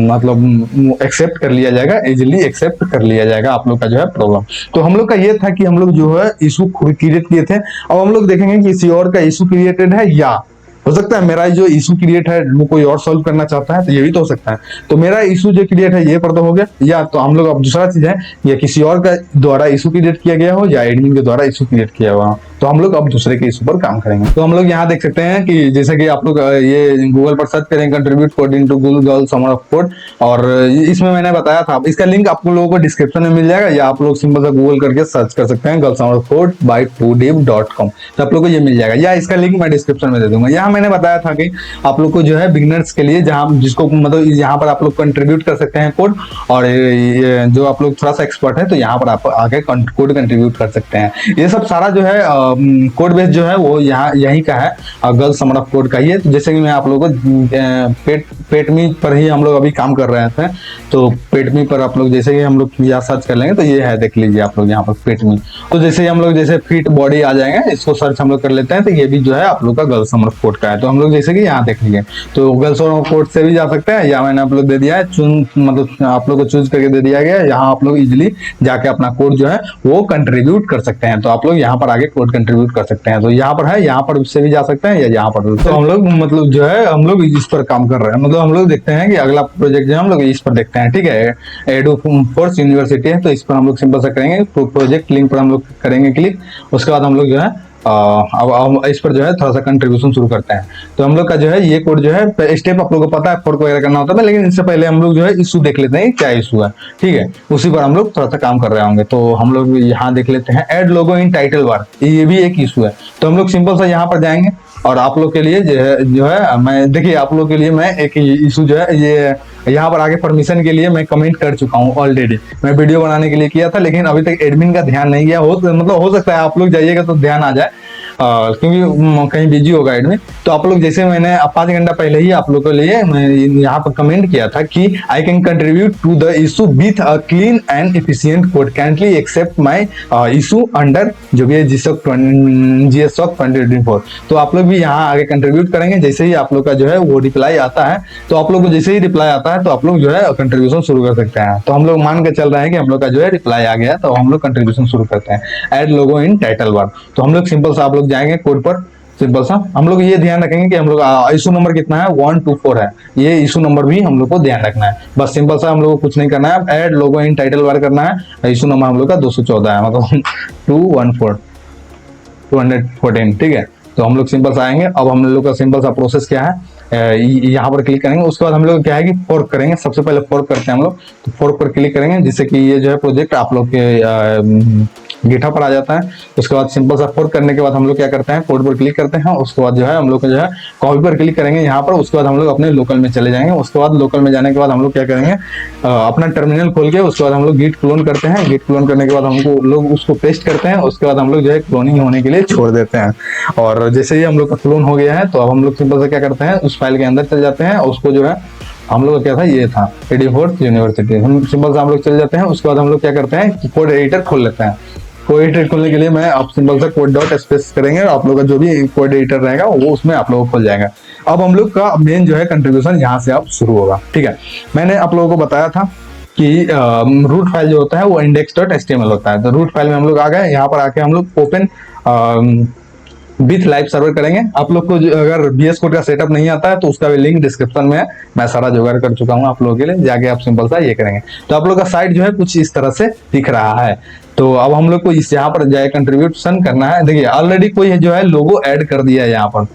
मतलब एक्सेप्ट कर लिया जाएगा, इजिली एक्सेप्ट कर लिया जाएगा आप लोग का जो है प्रॉब्लम। तो हम लोग का ये था कि हम लोग जो है इशू क्रिएट किए थे। अब हम लोग देखेंगे कि किसी और का इशू क्रिएटेड है, या हो सकता है मेरा जो इशू क्रिएट है वो कोई और सॉल्व करना चाहता है, तो ये भी तो हो सकता है। तो मेरा इशू जो क्रिएट है ये पर तो हो गया, या तो हम लोग अब दूसरा चीज है या किसी और का द्वारा इशू क्रिएट किया गया हो या एडमिन के द्वारा इशू क्रिएट किया हुआ हो, तो हम लोग अब दूसरे के इशू पर काम करेंगे। तो हम लोग यहाँ देख सकते हैं कि जैसे कि आप लोग ये गूगल पर सर्च करेंगे contribute code into Google girl summer of code, और इसमें मैंने बताया था, इसका लिंक आप लोगों को डिस्क्रिप्शन में मिल जाएगा, या आप लोग सिंपल सा गूगल करके सर्च कर सकते हैं girl summer of code by 2div.com, तो आप लोग को ये मिल जाएगा, या इसका लिंक मैं डिस्क्रिप्शन में दे दूंगा। यहाँ मैंने बताया था कि आप लोग को जो है बिगिनर्स के लिए जहां जिसको मतलब यहाँ पर आप लोग कंट्रीब्यूट कर सकते हैं कोड, और जो आप लोग थोड़ा सा एक्सपर्ट है तो यहाँ पर आप आगे कोड कंट्रीब्यूट कर सकते हैं। ये सब सारा जो है कोड बेस जो है वो यहाँ यहीं का है, गर्ल्स समर ऑफ कोड का ही है। तो जैसे कि मैं आप लोगों को पेटमी पर ही हम लोग अभी काम कर रहे थे, तो पेटमी पर आप लोग जैसे कि हम लोग यहाँ सर्च कर लेंगे तो ये है, देख लीजिए आप लोग यहाँ पर पेटमी। तो जैसे हम लोग जैसे फिट बॉडी आ जाएंगे, इसको सर्च हम लोग कर लेते हैं, तो ये भी जो है आप लोग का गर्ल्स समर ऑफ कोड का है। तो हम लोग जैसे कि यहाँ देख लीजिए, तो गर्ल्स समर ऑफ कोड से भी जा सकते हैं, या मैंने आप लोग दे दिया है मतलब आप लोग को चूज करके दे दिया गया है। यहाँ आप लोग इजिली जाके अपना कोड जो है वो कंट्रीब्यूट कर सकते हैं, तो आप लोग यहाँ पर आगे कोड कंट्रीब्यूट कर सकते हैं। तो यहाँ पर है, यहाँ पर उससे भी जा सकते हैं या यहाँ पर। तो हम लोग मतलब जो है हम लोग इस पर काम कर रहे हैं, मतलब हम लोग देखते हैं कि अगला प्रोजेक्ट जो है हम लोग इस पर देखते हैं। ठीक है, एडुफोर्स यूनिवर्सिटी है, तो इस पर हम लोग सिंपल सा करेंगे, प्रोजेक्ट लिंक पर हम लोग करेंगे क्लिक। उसके बाद हम लोग जो है अब इस पर जो है थोड़ा सा कंट्रीब्यूशन शुरू करते हैं। तो हम लोग का जो है ये कोड जो है स्टेप आप लोगों को पता है, फोर्क वगैरह करना होता है, लेकिन इससे पहले हम लोग जो है इशू देख लेते हैं क्या इशू है। ठीक है, उसी पर हम लोग थोड़ा सा काम कर रहे होंगे। तो हम लोग यहाँ देख लेते हैं ऐड लोगो इन टाइटल बार, ये भी एक इशू है। तो हम लोग सिंपल सा यहाँ पर जाएंगे और आप लोग के लिए जो है मैं देखिए आप लोग के लिए मैं एक इशू जो है ये यहाँ पर आगे परमिशन के लिए मैं कमेंट कर चुका हूँ ऑलरेडी। मैं वीडियो बनाने के लिए किया था, लेकिन अभी तक एडमिन का ध्यान नहीं गया हो, मतलब हो सकता है आप लोग जाइएगा तो ध्यान आ जाए, क्योंकि कहीं बिजी होगा एडमिन। तो आप लोग जैसे मैंने 5 घंटा पहले ही आप लोगों के लिए मैं यहाँ पर कमेंट किया था कि I can contribute to the issue with a clean and efficient code, kindly accept my issue under जो भी है GSOC 2024। तो आप लोग भी यहाँ आगे कंट्रीब्यूट करेंगे। जैसे ही आप लोग का जो है वो रिप्लाई आता है, तो आप लोग को जैसे ही रिप्लाई आता है तो आप लोग जो है कंट्रीब्यूशन शुरू कर सकते हैं। तो हम लोग मान के चल रहे हैं कि हम लोग का जो है रिप्लाई आ गया, तो हम लोग कंट्रीब्यूशन शुरू करते हैं। ऐड लोगो इन टाइटल बार, तो हम लोग सिंपल सा आप लोग जाएंगे कोड पर, सिंपल सा हम लोग ये ध्यान रखेंगे कि हम लोग इशू नंबर कितना है 124 है, ये इशू नंबर भी हम लोग को ध्यान रखना है। बस सिंपल सा हम लोग को कुछ नहीं करना है, ऐड लोगो इन टाइटल बार करना है। इशू नंबर हम लोग का 214 है, मतलब 214। ठीक है, तो हम लोग सिंपल सा आएंगे। अब हम लोग का सिंपल सा प्रोसेस क्या है, यहाँ पर क्लिक करेंगे। उसके बाद हम लोग क्या है कि फोर्क करेंगे, सबसे पहले फोर्क करते हैं हम लोग। तो फोर्क पर क्लिक करेंगे जिससे कि ये जो है प्रोजेक्ट आप लोग के गिटहब पर आ जाता है। उसके बाद सिंपल सा फोर्क करने के बाद हम लोग क्या करते हैं, कोड पर क्लिक करते हैं। उसके बाद जो है हम लोग जो है कॉपी पर क्लिक करेंगे यहाँ पर। उसके बाद हम लोग अपने लोकल में चले जाएंगे। उसके बाद लोकल में जाने के बाद हम लोग क्या करेंगे, अपना टर्मिनल खोल के उसके बाद हम लोग गिट क्लोन करते हैं। गिट क्लोन करने के बाद हमको लोग उसको पेस्ट करते हैं। उसके बाद हम लोग जो है क्लोनिंग होने के लिए छोड़ देते हैं। और जैसे ही हम लोग का क्लोन हो गया है, तो अब हम लोग सिंपल सा क्या करते हैं, उस फाइल के अंदर चल जाते हैं। उसको जो है हम लोग क्या था, ये था एडुफोर्स यूनिवर्सिटी। हम सिंपल सा हम लोग चले जाते हैं। उसके बाद हम लोग क्या करते हैं, कोड एडिटर खोल लेते हैं। कोड एडिटर खोलने के लिए मैं आप सिंपल सा कोड डॉट स्पेस करेंगे, और आप लोग का जो भी कोड एडिटर रहेगा वो उसमें आप लोगों को खुल जाएगा। अब हम लोग का मेन जो है कंट्रीब्यूशन यहाँ से अब शुरू होगा। ठीक है, मैंने आप लोगों को बताया था कि रूट फाइल जो होता है वो index.html होता है। तो रूट फाइल में हम लोग आ गए। यहाँ पर आके हम लोग ओपन विथ लाइव सर्वर करेंगे। आप लोग को अगर VS कोड का सेटअप नहीं आता है तो उसका भी लिंक डिस्क्रिप्शन में है, मैं सारा जुगाड़ कर चुका हूँ आप लोगों के लिए, जाके आप सिंपल सा ये करेंगे तो आप लोग का साइट जो है कुछ इस तरह से दिख रहा है। तो अब हम लोग को इस यहाँ पर जाए कंट्रीब्यूशन करना है। देखिए ऑलरेडी कोई जो है लोगो ऐड कर दिया है यहाँ पर,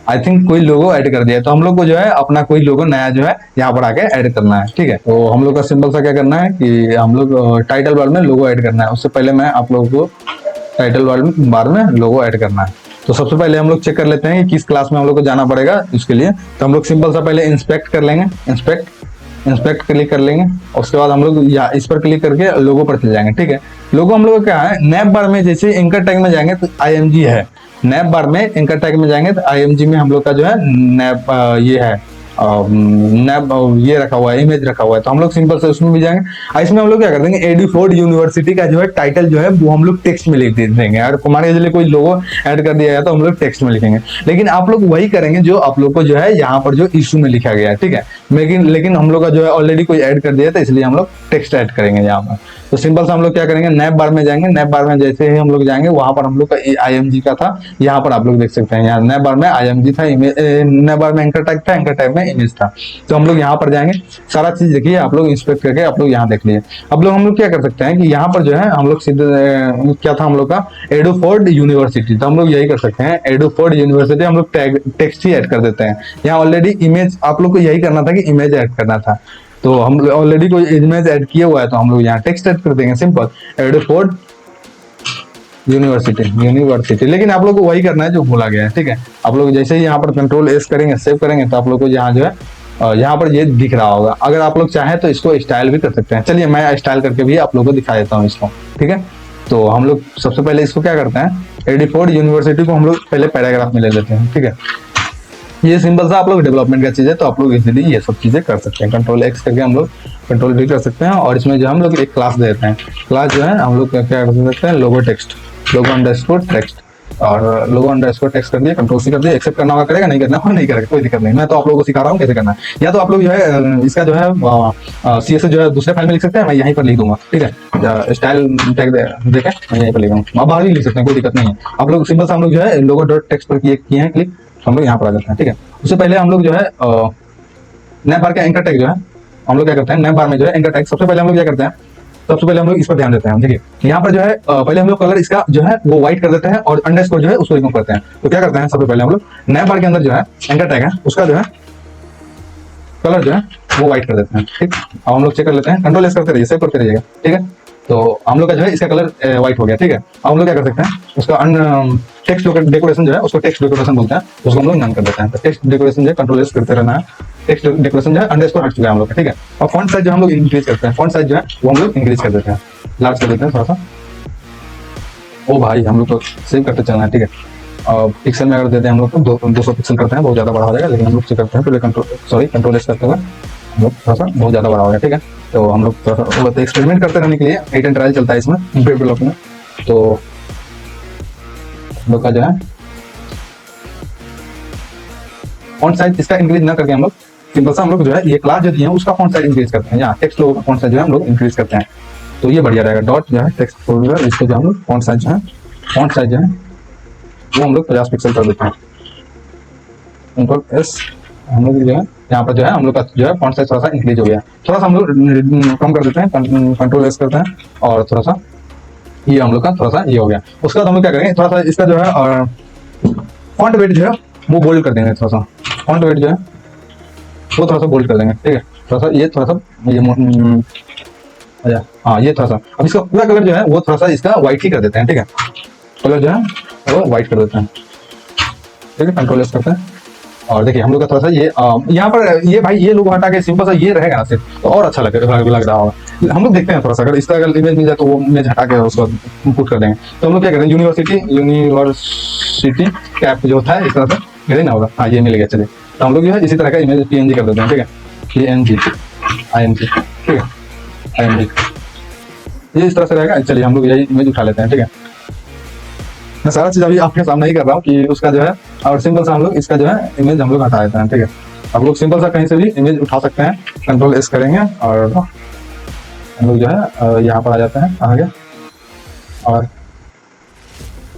आई थिंक कोई लोगो ऐड कर दिया है, तो हम लोग को जो है अपना कोई लोगो नया जो है यहाँ पर आके ऐड करना है। ठीक है, तो हम लोग का सिंपल सा क्या करना है कि हम लोग टाइटल बार में लोगो ऐड करना है। उससे पहले मैं आप लोगों को टाइटल बार में लोगो ऐड करना है। तो सबसे पहले हम लोग चेक कर लेते हैं कि किस क्लास में हम लोग को जाना पड़ेगा इसके लिए। तो हम लोग सिंपल सा पहले इंस्पेक्ट कर लेंगे, इंस्पेक्ट क्लिक कर लेंगे। उसके बाद हम लोग या इस पर क्लिक करके लोगो पर चले जाएंगे। ठीक है, लोगो हम लोग का क्या है, नैप बार में जैसे एंकर टैग में जाएंगे तो IMG है, नैप बार में एंकर टैग में जाएंगे तो IMG में हम लोग का जो है नैप ये है, नैप ये रखा हुआ है, इमेज रखा हुआ है। तो हम लोग सिंपल से उसमें भी जाएंगे। इसमें हम लोग क्या कर देंगे, एडी फोर्ड यूनिवर्सिटी का जो है टाइटल जो है वो हम लोग टेक्स्ट में लिख देंगे। अगर हमारे लिए कोई लोगो ऐड कर दिया गया तो हम लोग टेक्स्ट में लिखेंगे, लेकिन आप लोग वही करेंगे जो आप लोग को जो है यहाँ पर जो इशू में लिखा गया है। ठीक है, लेकिन हम लोग का जो है ऑलरेडी कोई ऐड कर दिया था, इसलिए हम लोग टेक्स्ट ऐड करेंगे यहाँ पर। तो सिंपल से हम लोग क्या करेंगे, नैप बार में जाएंगे। नैप बार में जैसे ही हम लोग जाएंगे वहां पर हम लोग का IMG का था, यहाँ पर आप लोग देख सकते हैं, यहाँ नैप बार में IMG था, नैप बार में एंकर टैग था, एंकर टैग में इमेज था। तो हम लोग यहाँ पर जाएंगे, सारा चीज देखिए आप लोग इंस्पेक्ट करके आप लोग यहाँ देख लीजिए। अब लोग हम लोग क्या कर सकते हैं कि यहाँ पर जो है हम लोग सीधे क्या था हम लोग का, एडोफोर्ड यूनिवर्सिटी। तो हम लोग यही कर सकते हैं, एडोफोर्ड यूनिवर्सिटी हम लोग टेक्स्ट ही ऐड कर देते हैं। यहाँ ऑलरेडी इमेज आप लोग को यही करना था कि इमेज ऐड करना था, तो हम ऑलरेडी कोई इमेज ऐड किया हुआ है तो हम लोग यहाँ टेक्स्ट ऐड कर देंगे, सिंपल एडोफोर्ड यूनिवर्सिटी। लेकिन आप लोग को वही करना है जो बोला गया है। ठीक है, आप लोग जैसे ही यहाँ पर Ctrl+S करेंगे, सेव करेंगे, तो आप लोग को यहाँ जो है यहाँ पर ये दिख रहा होगा। अगर आप लोग चाहें तो इसको स्टाइल भी कर सकते हैं। चलिए मैं स्टाइल करके भी आप लोगों को दिखा देता हूँ इसको। ठीक है, तो हम लोग सबसे पहले इसको क्या करते हैं, एडोफोर्ड यूनिवर्सिटी को हम लोग पहले पैराग्राफ में ले लेते हैं। ठीक है, ये सिंपल सा आप लोग डेवलपमेंट का चीज है, तो आप लोग इजीली ये सब चीजें कर सकते हैं। Ctrl+X करके हम लोग Ctrl+V कर सकते हैं, और इसमें जो हम लोग एक क्लास देते हैं, क्लास जो है हम लोग क्या कर सकते हैं, लोगो अंडरस्कोर टेक्स्ट, और लोगो अंडरस्कोर टेक्स्ट कर दिया, Ctrl+C कर दिया। एक्सेप्ट करना होगा करेगा, नहीं करना होगा नहीं करेगा, कोई दिक्कत नहीं। मैं तो आप लोगों को सिखा रहा हूँ कैसे करना है। या तो आप लोग जो है इसका जो है CSS जो है दूसरे फाइल में लिख सकते हैं, मैं यहीं पर लिख दूंगा। ठीक है, स्टाइल टैग देके मैं यहीं पर लिख दूंगा, आप बाहर भी लिख सकते हैं, कोई दिक्कत नहीं है। आप लोग सिंपल से हम लोग जो है लोगो डॉट टेक्स्ट पर किए हैं क्लिक, हम लोग यहाँ पर आ जाते हैं। ठीक है, उससे पहले हम लोग जो है नैप बार का एंकर टैग जो है हम लोग क्या करते हैं, नैप बार में जो है एंकर टैग सबसे पहले हम लोग क्या करते हैं, सबसे पहले हम लोग इस पर ध्यान देते हैं। देखिए यहाँ पर जो है पहले हम लोग कलर इसका जो है वो व्हाइट कर देते हैं, और अंडरस्कोर जो है उसको रिमूव करते हैं। तो क्या करते हैं, सबसे पहले हम लोग नैप बार के अंदर जो है एंकर टैग है उसका जो है कलर जो है वो व्हाइट कर देते हैं। ठीक, अब हम लोग चेक कर लेते हैं, Ctrl+S करते रहिए, सेव करते रहिएगा। ठीक है, तो हम लोग का जो है इसका कलर व्हाइट हो गया। ठीक है, अब हम लोग क्या कर सकते हैं, उसका टेक्स्ट डेकोरेशन जो है उसको टेक्स्ट डेकोरेशन बोलते हैं, उसको हम लोग नन कर देते हैं। तो टेक्स्ट डेकोरेशन जो है Ctrl+S करते रहना है, टेक्स्ट डेकोरेशन जो है अंडरस्कोर हट चुका है हम लोग का। ठीक है, और फॉन्ट साइज जो हम लोग इंक्रीज करते हैं, फॉन्ट साइज जो है वो हम लोग इंक्रीज कर देते हैं, लार्ज कर देते हैं थोड़ा सा। ओ भाई हम लोग को सेव करते चलना है। ठीक है, पिक्सल में अगर देते हैं हम लोग तो 200 पिक्सल करते हैं, बहुत ज़्यादा बड़ा हो जाएगा, लेकिन हम लोग चेक करते हैं पहले Ctrl+S करते हुए हम लोग थोड़ा सा बहुत ज़्यादा बड़ा हो गया। ठीक है, तो हम लोग थोड़ा सा एक्सपेरिमेंट करते रहने के लिए हिट एंड ट्रायल चलता है इसमें डेवलपमेंट। तो हम लोग का जो है फॉन्ट साइज इसका इंक्रीज ना करके हम लोग सिंपल सा हम लोग जो है ये क्लास जो दिए हैं उसका फॉन्ट साइज इंक्रीज करते हैं, यहाँ टेक्स्ट लोगो का फॉन्ट साइज जो है हम लोग इंक्रीज करते हैं, तो ये बढ़िया रहेगा। डॉट जो है टेक्स्ट फोल्डर, इसको जो हम लोग फॉन्ट साइज जो है वो हम लोग 50 पिक्सल कर देते हैं। Ctrl+S हम लोग जो है यहाँ पर जो है हम लोग का जो है फॉन्ट साइज थोड़ा सा इंक्रीज हो गया, थोड़ा सा हम लोग कम कर देते हैं, Ctrl+S करते हैं, और थोड़ा सा ये हम लोग का थोड़ा सा ये हो गया। उसके बाद हम लोग क्या करेंगे, थोड़ा सा इसका जो है फॉन्ट वेट जो है वो बोल्ड कर देंगे, थोड़ा सा फॉन्ट वेट जो है वो थोड़ा सा बोल्ड कर देंगे। ठीक है, थोड़ा सा ये हाँ ये थोड़ा सा, अब इसका पूरा कलर जो है वो थोड़ा सा इसका व्हाइट ही कर देते हैं। ठीक है, कलर जो है वो व्हाइट कर देते हैं। ठीक है, Ctrl+S करते हैं, और देखिए हम लोग का थोड़ा सा ये यहाँ पर ये भाई ये लोग हटा के सिंपल सा ये रहेगा ना सिर्फ, तो और अच्छा लग रहा होगा। हम लोग देखते हैं थोड़ा सा, अगर इसका अगर इमेज मिल जाए तो वो इमेज हटा के उसको पुट कर देंगे। तो हम लोग क्या करें, यूनिवर्सिटी कैप जो था इस तरह से मिले ना होगा, हाँ ये मिल गया। चलिए, तो हम लोग जो है इसी तरह का इमेज PNG कर देते हैं। ठीक है, PNG IMG, ठीक है IMG, ये इस तरह से रहेगा। चलिए हम लोग यही इमेज उठा लेते हैं। ठीक है, मैं सारा चीज अभी आपके सामने ही कर रहा हूँ कि उसका जो है, और सिंपल सा हम लोग इसका जो है इमेज हम लोग हटा देते हैं। ठीक है, आप लोग सिंपल सा कहीं से भी इमेज उठा सकते हैं, Ctrl+S करेंगे और हम लोग जो है यहाँ पर आ जाते हैं आगे, और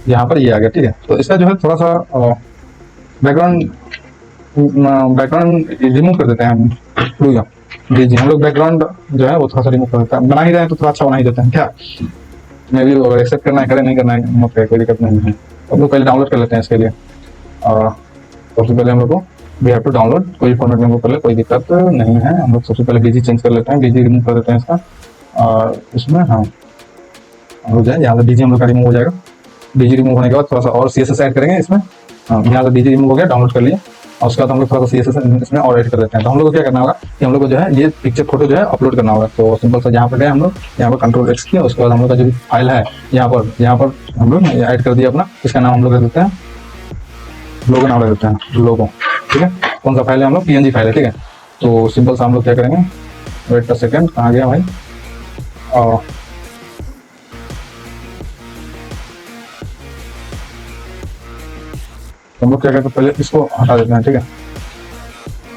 यहाँ पर ये आ गया, ठीक है। तो इसका जो है थोड़ा सा बैकग्राउंड रिमूव कर देते हैं हम। जी जी, हम लोग बैकग्राउंड जो है वो थोड़ा सा रिमूव कर देते हैं, बना ही रहे हैं तो थोड़ा अच्छा बना ही देते हैं क्या। मैं भी अगर एक्सेप्ट करना है करें, नहीं करना है मत करें, कोई दिक्कत नहीं है। हम लोग पहले डाउनलोड कर लेते हैं इसके लिए। सबसे पहले हम लोग को वी हैव टू डाउनलोड, कोई फॉर्मेट में कर ले, कोई दिक्कत नहीं है। हम लोग सबसे पहले बीजी चेंज कर लेते हैं, बीजी रिमूव कर देते हैं इसका। और इसमें हाँ हो जाए, यहाँ से बीजी हम लोग का रिमूव हो जाएगा। बीजी रिमूव होने के बाद थोड़ा सा और CSS ऐड करेंगे इसमें। हाँ, यहाँ से बीजी रिमूव हो गया, डाउनलोड कर लिया। और उसके बाद हम लोग थोड़ा सा CSS इसमें और ऐड कर देते हैं। तो हम लोग को क्या करना होगा कि हम लोग को जो है ये पिक्चर फोटो जो है अपलोड करना होगा। तो सिंपल सा यहाँ पर गए हम लोग, यहाँ पर Ctrl+X किया, उसके बाद हम लोग का जो भी फाइल है यहाँ पर हम लोग ऐड कर दिया अपना। इसका नाम हम लोग रख देते हैं लोगो, नाम रख देते हैं लोगो, ठीक है। कौन सा फाइल है हम लोग, PNG फाइल है, ठीक है। तो सिंपल सा हम लोग क्या करेंगे, वेट अ सेकेंड, कहाँ गया भाई। तो हम लोग क्या करते हैं, पहले इसको हटा देते हैं, ठीक है।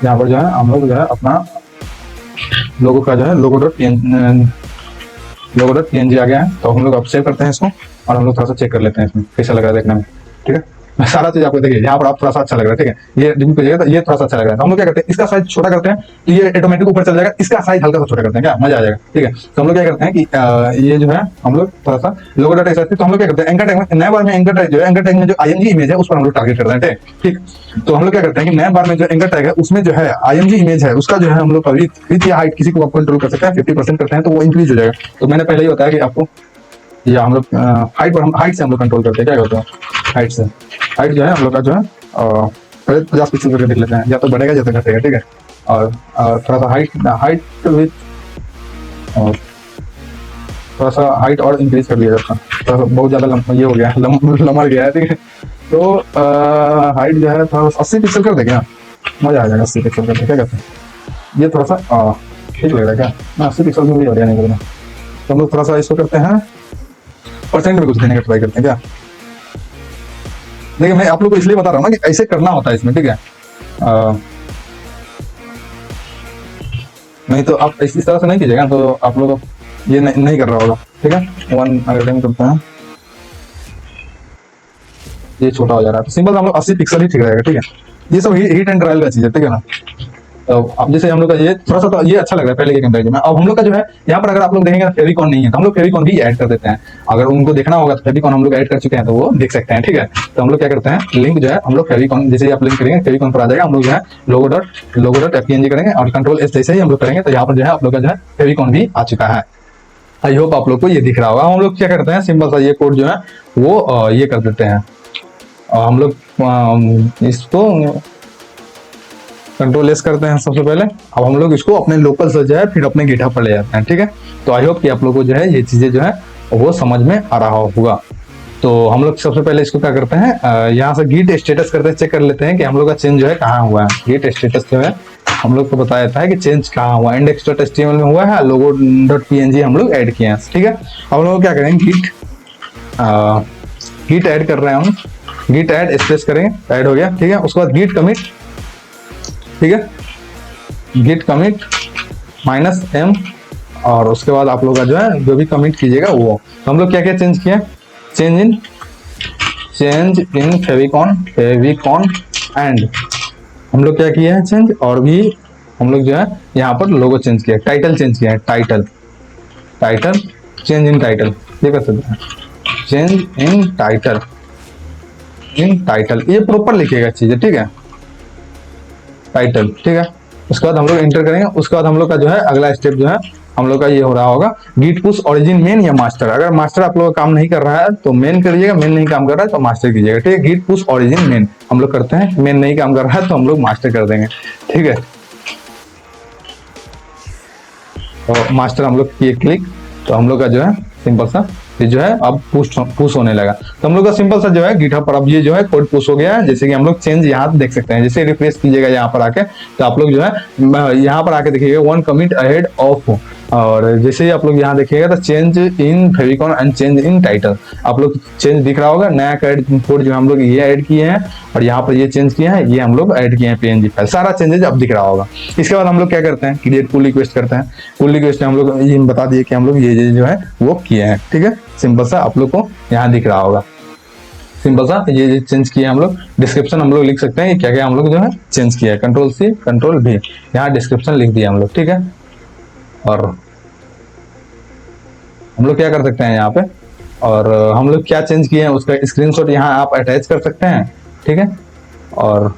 यहाँ पर जो है हम लोग जो है अपना लोगो का जो है logo.png आ गया है। तो हम लोग अब सेव करते हैं इसको और हम लोग थोड़ा सा चेक कर लेते हैं इसमें कैसा लग रहा है देखने में, ठीक है। सारा चीज आपको देखिए, यहाँ पर आप थोड़ा सा अच्छा लग रहा है, ठीक है। ये रिमूव कीजिएगा तो ये थोड़ा सा अच्छा लग रहा है। तो हम लोग क्या करते हैं, इसका साइज छोटा करते हैं तो ये ऑटोमेटिक ऊपर चल जाएगा। इसका साइज हल्का सा छोटा करते हैं, क्या मजा आ जाएगा, ठीक है। तो हम लोग क्या करते हैं कि ये जो है हम लोग थोड़ा सा logo.html, तो हम लोग क्या करते हैं एंकर टैग में, नए बार में एंकर टैग जो है, एंकर टैग में जो IMG इमेज है उस पर हम लोग टारगेट करते हैं, ठीक। तो हम लोग क्या करते हैं कि नए बार में जो एंकर टैग है उसमें जो है IMG इमेज है उसका जो है हम लोग कभी विड्थ या हाइट किसी को आप कंट्रोल कर सकते हैं। 50% करते हैं तो वो इंक्रीज हो जाएगा। तो मैंने पहले ही बताया कि आपको, या हम लोग हाइट से हम लोग कंट्रोल करते हैं, क्या करते हैं हाइट से। हाइट जो है हम लोग का जो है पहले 50 पिक्सल करके देख लेते हैं, या तो बढ़ेगा या तो घटेगा, ठीक है। और थोड़ा सा हाइट विथ और थोड़ा सा हाइट और इंक्रीज कर दिया जाता है। थोड़ा सा बहुत ज़्यादा ये हो गया, लमड़ गया है, ठीक है। तो हाइट जो है थोड़ा 80 पिक्सल कर देंगे, मजा आ जाएगा 80 पिक्सल करके, क्या कहते हैं। ये थोड़ा सा ठीक लग रहा है क्या, ना 80 पिक्सल में भी हो गया नहीं करना। तो हम लोग थोड़ा सा इसको करते हैं, परसेंट में कुछ देने का ट्राई करते हैं क्या। देखिए मैं आप लोग को इसलिए बता रहा हूँ ना कि ऐसे करना होता है इसमें, ठीक है। नहीं तो आप इस तरह से नहीं कीजिएगा तो आप लोग ये नहीं कर रहा होगा, ठीक है। 1 अगर टाइम करते हैं, ये छोटा हो जा रहा है। तो सिंपल हम लोग 80 पिक्सल ही ठीक रहेगा, ठीक है। ये सब हीट एंड ट्रायल का चीज है, ठीक है ना। तो अब जैसे हम लोग का ये थोड़ा सा तो ये अच्छा लग रहा है पहले के कंपैरिजन में। अब हम लोग का जो है यहाँ पर अगर आप लोग देखेंगे फेविकॉन नहीं है तो हम लोग फेविकॉन भी ऐड कर देते हैं। अगर उनको देखना होगा तो फेविकॉन हम लोग ऐड कर चुके हैं तो वो देख सकते हैं, ठीक है। तो हम लोग क्या करते हैं, लिंक जो है हम लोग फेविकॉन, जैसे आप लिंक करेंगे फेविकॉन पर आ जाएगा। हम लोग जो है logo.png करेंगे और Ctrl+S जैसे ही हम लोग करेंगे तो यहाँ पर जो है आप लोग का जो है फेविकॉन भी आ चुका है। आई होप आप लोग को ये दिख रहा होगा। हम लोग क्या करते हैं, सिंपल सा ये कोड जो है वो ये कर देते हैं। हम लोग इसको Ctrl+S करते हैं सबसे पहले। अब हम लोग इसको अपने लोकल से जो है फिर अपने गिटहब पर ले जाते हैं, ठीक है। तो आई होप कि आप लोगों को जो है ये चीजें जो है वो समझ में आ रहा होगा। तो हम लोग सबसे पहले इसको क्या करते हैं, यहाँ से गिट स्टेटस करते हैं, चेक कर लेते हैं कि हम लोग का चेंज जो है कहाँ हुआ है। गिट स्टेटस जो है हम लोग को बताया जाता है कि चेंज कहाँ हुआ, index.html में हुआ है, logo.png हम लोग ऐड किए हैं, ठीक है। अब हम लोग क्या करेंगे, गिट ऐड कर रहे हैं हम, गिट ऐड स्पेस करेंगे, ऐड हो गया, ठीक है। उसके बाद गिट कमिट, ठीक है, गिट कमिट -m और उसके बाद आप लोग का जो है जो भी कमिट कीजिएगा वो। तो हम लोग क्या क्या चेंज किया, चेंज इन फेविकॉन एंड हम लोग क्या किया है चेंज, और भी हम लोग जो है यहाँ पर लोगो चेंज किया, टाइटल चेंज किया है, टाइटल चेंज इन टाइटल, ये कर सकते हैं, चेंज इन टाइटल ये प्रॉपर लिखिएगा चीजें, ठीक है, टाइटल, ठीक है। उसके बाद हम लोग एंटर करेंगे। उसके बाद हम लोग का जो है अगला स्टेप जो है हम लोग का ये हो रहा होगा, गिट पुश ओरिजिन मेन या मास्टर। अगर मास्टर आप लोग का काम नहीं कर रहा है तो मेन करिएगा, मेन नहीं काम कर रहा है तो मास्टर कीजिएगा, ठीक है। गिट पुश ओरिजिन मेन हम लोग करते हैं, मेन नहीं काम कर रहा है तो हम लोग मास्टर कर देंगे, ठीक है। तो मास्टर हम लोग किए क्लिक, तो हम लोग का जो है सिंपल सा ये जो है अब पुश होने लगा। तो हम लोग का सिंपल सा जो है गिटहब पर अब ये जो है कोड पुश हो गया है। जैसे कि हम लोग चेंज यहाँ देख सकते हैं, जैसे रिफ्रेश कीजिएगा यहाँ पर आके तो आप लोग जो है यहाँ पर आके देखिएगा 1 कमिट अहेड ऑफ, और जैसे ही आप लोग यहाँ देखिएगा तो change in favicon and change in title आप लोग चेंज दिख रहा होगा। नया कोड जो हम लोग ये ऐड किए हैं और यहाँ पर ये चेंज किया है, ये हम लोग ऐड किए हैं PNG फाइल, सारा चेंजेज अब दिख रहा होगा। इसके बाद हम लोग क्या करते हैं, क्रिएट पुल रिक्वेस्ट करते हैं। पुल रिक्वेस्ट में हम लोग ये बता दिए कि हम लोग ये जो है वो किए हैं, ठीक है। सिंपल सा आप लोग को यहाँ दिख रहा होगा। सिंपल सा ये चेंज किया हम लोग। डिस्क्रिप्शन हम लोग लिख सकते हैं क्या क्या हम लोग जो है चेंज किया है, Ctrl+C Ctrl+V, यहाँ डिस्क्रिप्शन लिख दिया हम लोग, ठीक है। और हम लोग क्या कर सकते हैं यहाँ पे, और हम लोग क्या चेंज किए हैं उसका स्क्रीनशॉट यहाँ आप अटैच कर सकते हैं, ठीक है। और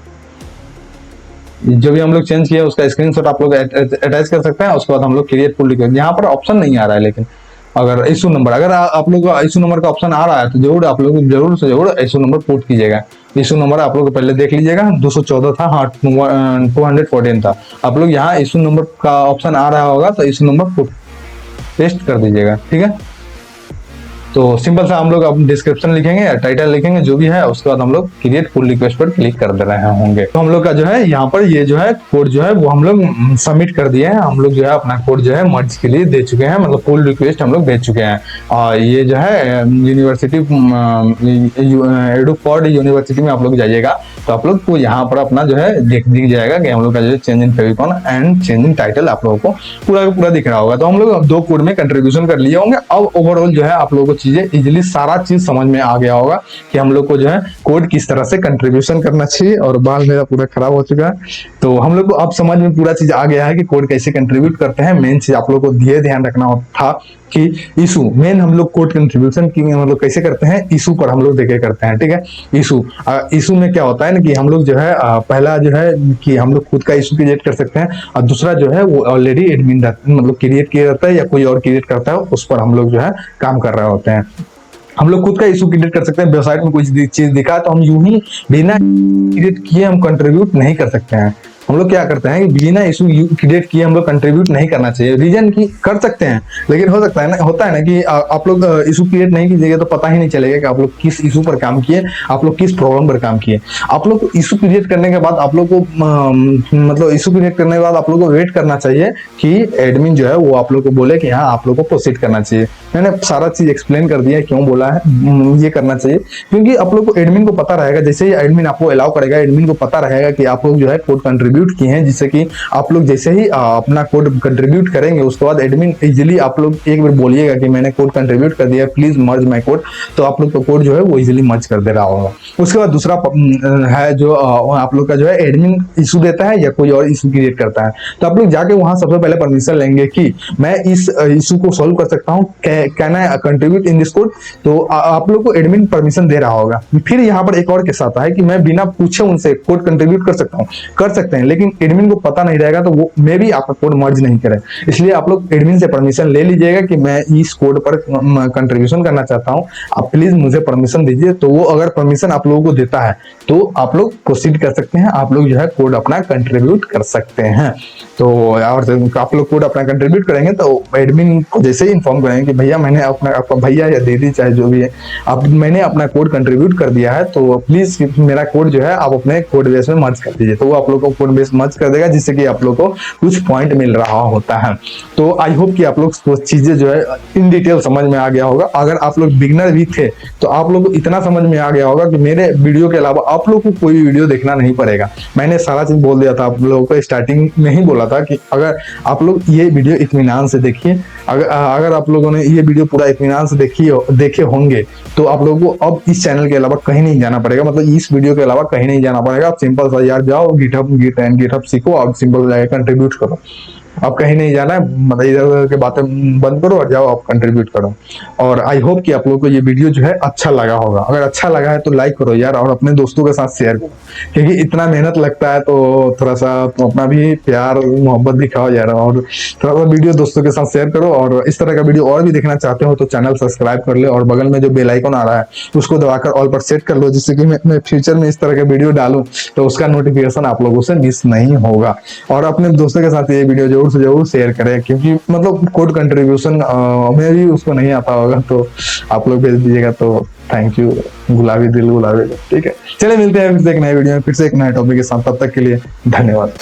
जो भी हम लोग चेंज किया उसका स्क्रीनशॉट आप लोग अटैच कर सकते हैं। उसके बाद हम लोग क्रिएट पुल लिखेंगे, यहाँ पर ऑप्शन नहीं आ रहा है, लेकिन अगर इशू नंबर, अगर आप लोग को इशू नंबर का ऑप्शन आ रहा है तो जरूर आप लोग जरूर से जरूर इशू नंबर पुट कीजिएगा। इशू नंबर आप लोग पहले देख लीजिएगा, 214 था, हाँ 214 था। आप लोग यहाँ इशू नंबर का ऑप्शन आ रहा होगा तो इशू नंबर पुट पेस्ट कर दीजिएगा, ठीक है। तो सिंपल सा हम लोग अब डिस्क्रिप्शन लिखेंगे या टाइटल लिखेंगे जो भी है, उसके बाद हम लोग क्रिएट पुल रिक्वेस्ट पर क्लिक कर दे रहे होंगे। तो हम लोग का जो है यहाँ पर ये जो है कोड जो है वो हम लोग सबमिट कर दिए हैं। हम लोग जो है अपना कोड जो है मर्ज के लिए दे चुके हैं, मतलब पुल रिक्वेस्ट हम लोग भेज चुके हैं। और ये जो है यूनिवर्सिटी एडुपॉड यूनिवर्सिटी में आप लोग जाइएगा तो आप लोग को यहाँ पर अपना जो है दिख जाएगा कि हम लोग का जो change in favicon and change in title आप लोगों को पूरा पूरा दिख रहा होगा। तो हम लोग अब 2 कोड में कंट्रीब्यूशन कर लिए होंगे। अब ओवरऑल जो है आप लोगों को चीजें इजिली सारा चीज समझ में आ गया होगा कि हम लोग को जो है कोड किस तरह से कंट्रीब्यूशन करना चाहिए। और बाल मेरा पूरा खराब हो चुका है, तो हम लोग को अब समझ में पूरा चीज आ गया है कि कोड कैसे कंट्रीब्यूट करते हैं। मेन चीज आप लोग को ध्यान रखना था कि इशू मेन हम लोग कोड कंट्रीब्यूशन की हम लोग कैसे करते हैं, इशू पर हम लोग देखे करते हैं, ठीक है। इशू में क्या होता है ना कि हम लोग जो है पहला जो है कि हम लोग खुद का इशू क्रिएट कर सकते हैं, और दूसरा जो है वो ऑलरेडी एडमिन मतलब क्रिएट किया रहता है या कोई और क्रिएट करता है, उस पर हम लोग जो है काम कर रहे होते हैं। हम लोग खुद का इशू क्रिएट कर सकते हैं। वेबसाइट में कोई चीज दिखा तो हम यूं ही बिना क्रिएट किए हम कंट्रीब्यूट नहीं कर सकते हैं। हम लोग क्या करते हैं कि बिना इशू क्रिएट किए हम लोग कंट्रीब्यूट नहीं करना चाहिए। रीजन की कर सकते हैं, लेकिन हो सकता है ना, होता है ना कि आप लोग इशू क्रिएट नहीं कीजिएगा तो पता ही नहीं चलेगा कि आप लोग किस इशू पर काम किए, आप लोग किस प्रॉब्लम पर काम किए। आप लोग को इशू क्रिएट करने के बाद आप लोग को मतलब इशू क्रिएट करने के बाद आप लोग को वेट करना चाहिए कि एडमिन जो है वो आप लोग को बोले कि हाँ आप लोग को प्रोसीड करना चाहिए। मैंने सारा चीज एक्सप्लेन कर दिया है क्यों बोला है ये करना चाहिए, क्योंकि आप लोग को एडमिन को पता रहेगा, जैसे ही एडमिन आपको अलाउ करेगा एडमिन को पता रहेगा कि आप लोग जो है कोड कंट्रीब्यूट किए हैं, जिससे कि आप लोग जैसे ही अपना कोड कंट्रीब्यूट करेंगे उसके बाद एडमिन इजीली आप लोग एक बार बोलिएगा कि मैंने कोड कंट्रीब्यूट कर दिया, प्लीज मर्ज माय कोड, तो आप लोग का कोड जो है वो इजीली मर्ज कर दे रहा होगा। उसके बाद दूसरा है जो आप लोग का जो है एडमिन इशू देता है या कोई और इशू क्रिएट करता है, तो आप लोग जाके वहां सबसे पहले परमिशन लेंगे कि मैं इस इशू को सॉल्व कर सकता हूँ, can I contribute in this code, तो आप लोग को एडमिन परमिशन दे रहा होगा। फिर यहाँ पर एक और केस आता है कि मैं बिना पूछे उनसे कोड कंट्रीब्यूट कर सकता हूँ, कर सकते हैं, लेकिन एडमिन को पता नहीं रहेगा तो वो मे भी आपका कोड मर्ज नहीं करे। इसलिए आप लोग एडमिन से परमिशन ले लीजिएगा कि मैं इस कोड पर कंट्रीब्यूशन करना चाहता हूँ, आप प्लीज मुझे परमिशन दीजिए। तो वो अगर परमिशन आप लोगों को देता है तो आप लोग प्रोसीड कर सकते हैं, आप लोग जो है कोड अपना कंट्रीब्यूट कर सकते हैं। तो और आप लोग कोड अपना कंट्रीब्यूट करेंगे तो एडमिन को जैसे ही इन्फॉर्म करेंगे कि भैया मैंने अपना, आपका भैया या दीदी चाहे जो भी है, आप मैंने अपना कोड कंट्रीब्यूट कर दिया है, तो प्लीज मेरा कोड जो है आप अपने कोड बेस में मर्ज कर दीजिए। तो वो आप लोग को कोड बेस मर्ज कर देगा, जिससे कि आप लोग को कुछ पॉइंट मिल रहा होता है। तो आई होप कि आप लोग वो चीजें जो है इन डिटेल समझ में आ गया होगा। अगर आप लोग बिगनर भी थे तो आप लोग को इतना समझ में आ गया होगा कि मेरे वीडियो के अलावा आप लोग को कोई वीडियो देखना नहीं पड़ेगा। मैंने सारा चीज बोल दिया था आप लोगों को, स्टार्टिंग में ही बोला था कि अगर आप लोग ये वीडियो इत्मीनान से देखिए, अगर आप लोगों ने ये वीडियो पूरा इत्मीनान से देखे होंगे तो आप लोगों को अब इस चैनल के अलावा कहीं नहीं जाना पड़ेगा, मतलब इस वीडियो के अलावा कहीं नहीं जाना पड़ेगा। आप सिंपल सा यार जाओ गिटहब सीखो, आप सिंपल कंट्रीब्यूट करो, आप कहीं नहीं जाना है, मतलब इधर उधर के बातें बंद करो और जाओ आप कंट्रीब्यूट करो। और आई होप कि आप लोगों को ये वीडियो जो है अच्छा लगा होगा। अगर अच्छा लगा है तो लाइक करो यार, और अपने दोस्तों के साथ शेयर करो, क्योंकि इतना मेहनत लगता है तो थोड़ा सा तो अपना भी प्यार मोहब्बत दिखाओ यार, और थोड़ा सा वीडियो दोस्तों के साथ शेयर करो। और इस तरह का वीडियो और भी देखना चाहते हो तो चैनल सब्सक्राइब कर ले, और बगल में जो बेल आइकन आ रहा है उसको दबाकर ऑल पर सेट कर लो, जिससे कि मैं फ्यूचर में इस तरह के वीडियो डालूं तो उसका नोटिफिकेशन आप लोगों से मिस नहीं होगा। और अपने दोस्तों के साथ ये वीडियो जरूर से जरूर शेयर करें, क्योंकि मतलब कोड कंट्रीब्यूशन में भी उसको नहीं आता होगा तो आप लोग भेज दीजिएगा। तो थैंक यू, गुलाबी दिल गुलाबी, ठीक है। चलिए मिलते हैं फिर से एक नए वीडियो में, फिर से एक नए टॉपिक के साथ, तब तक के लिए धन्यवाद।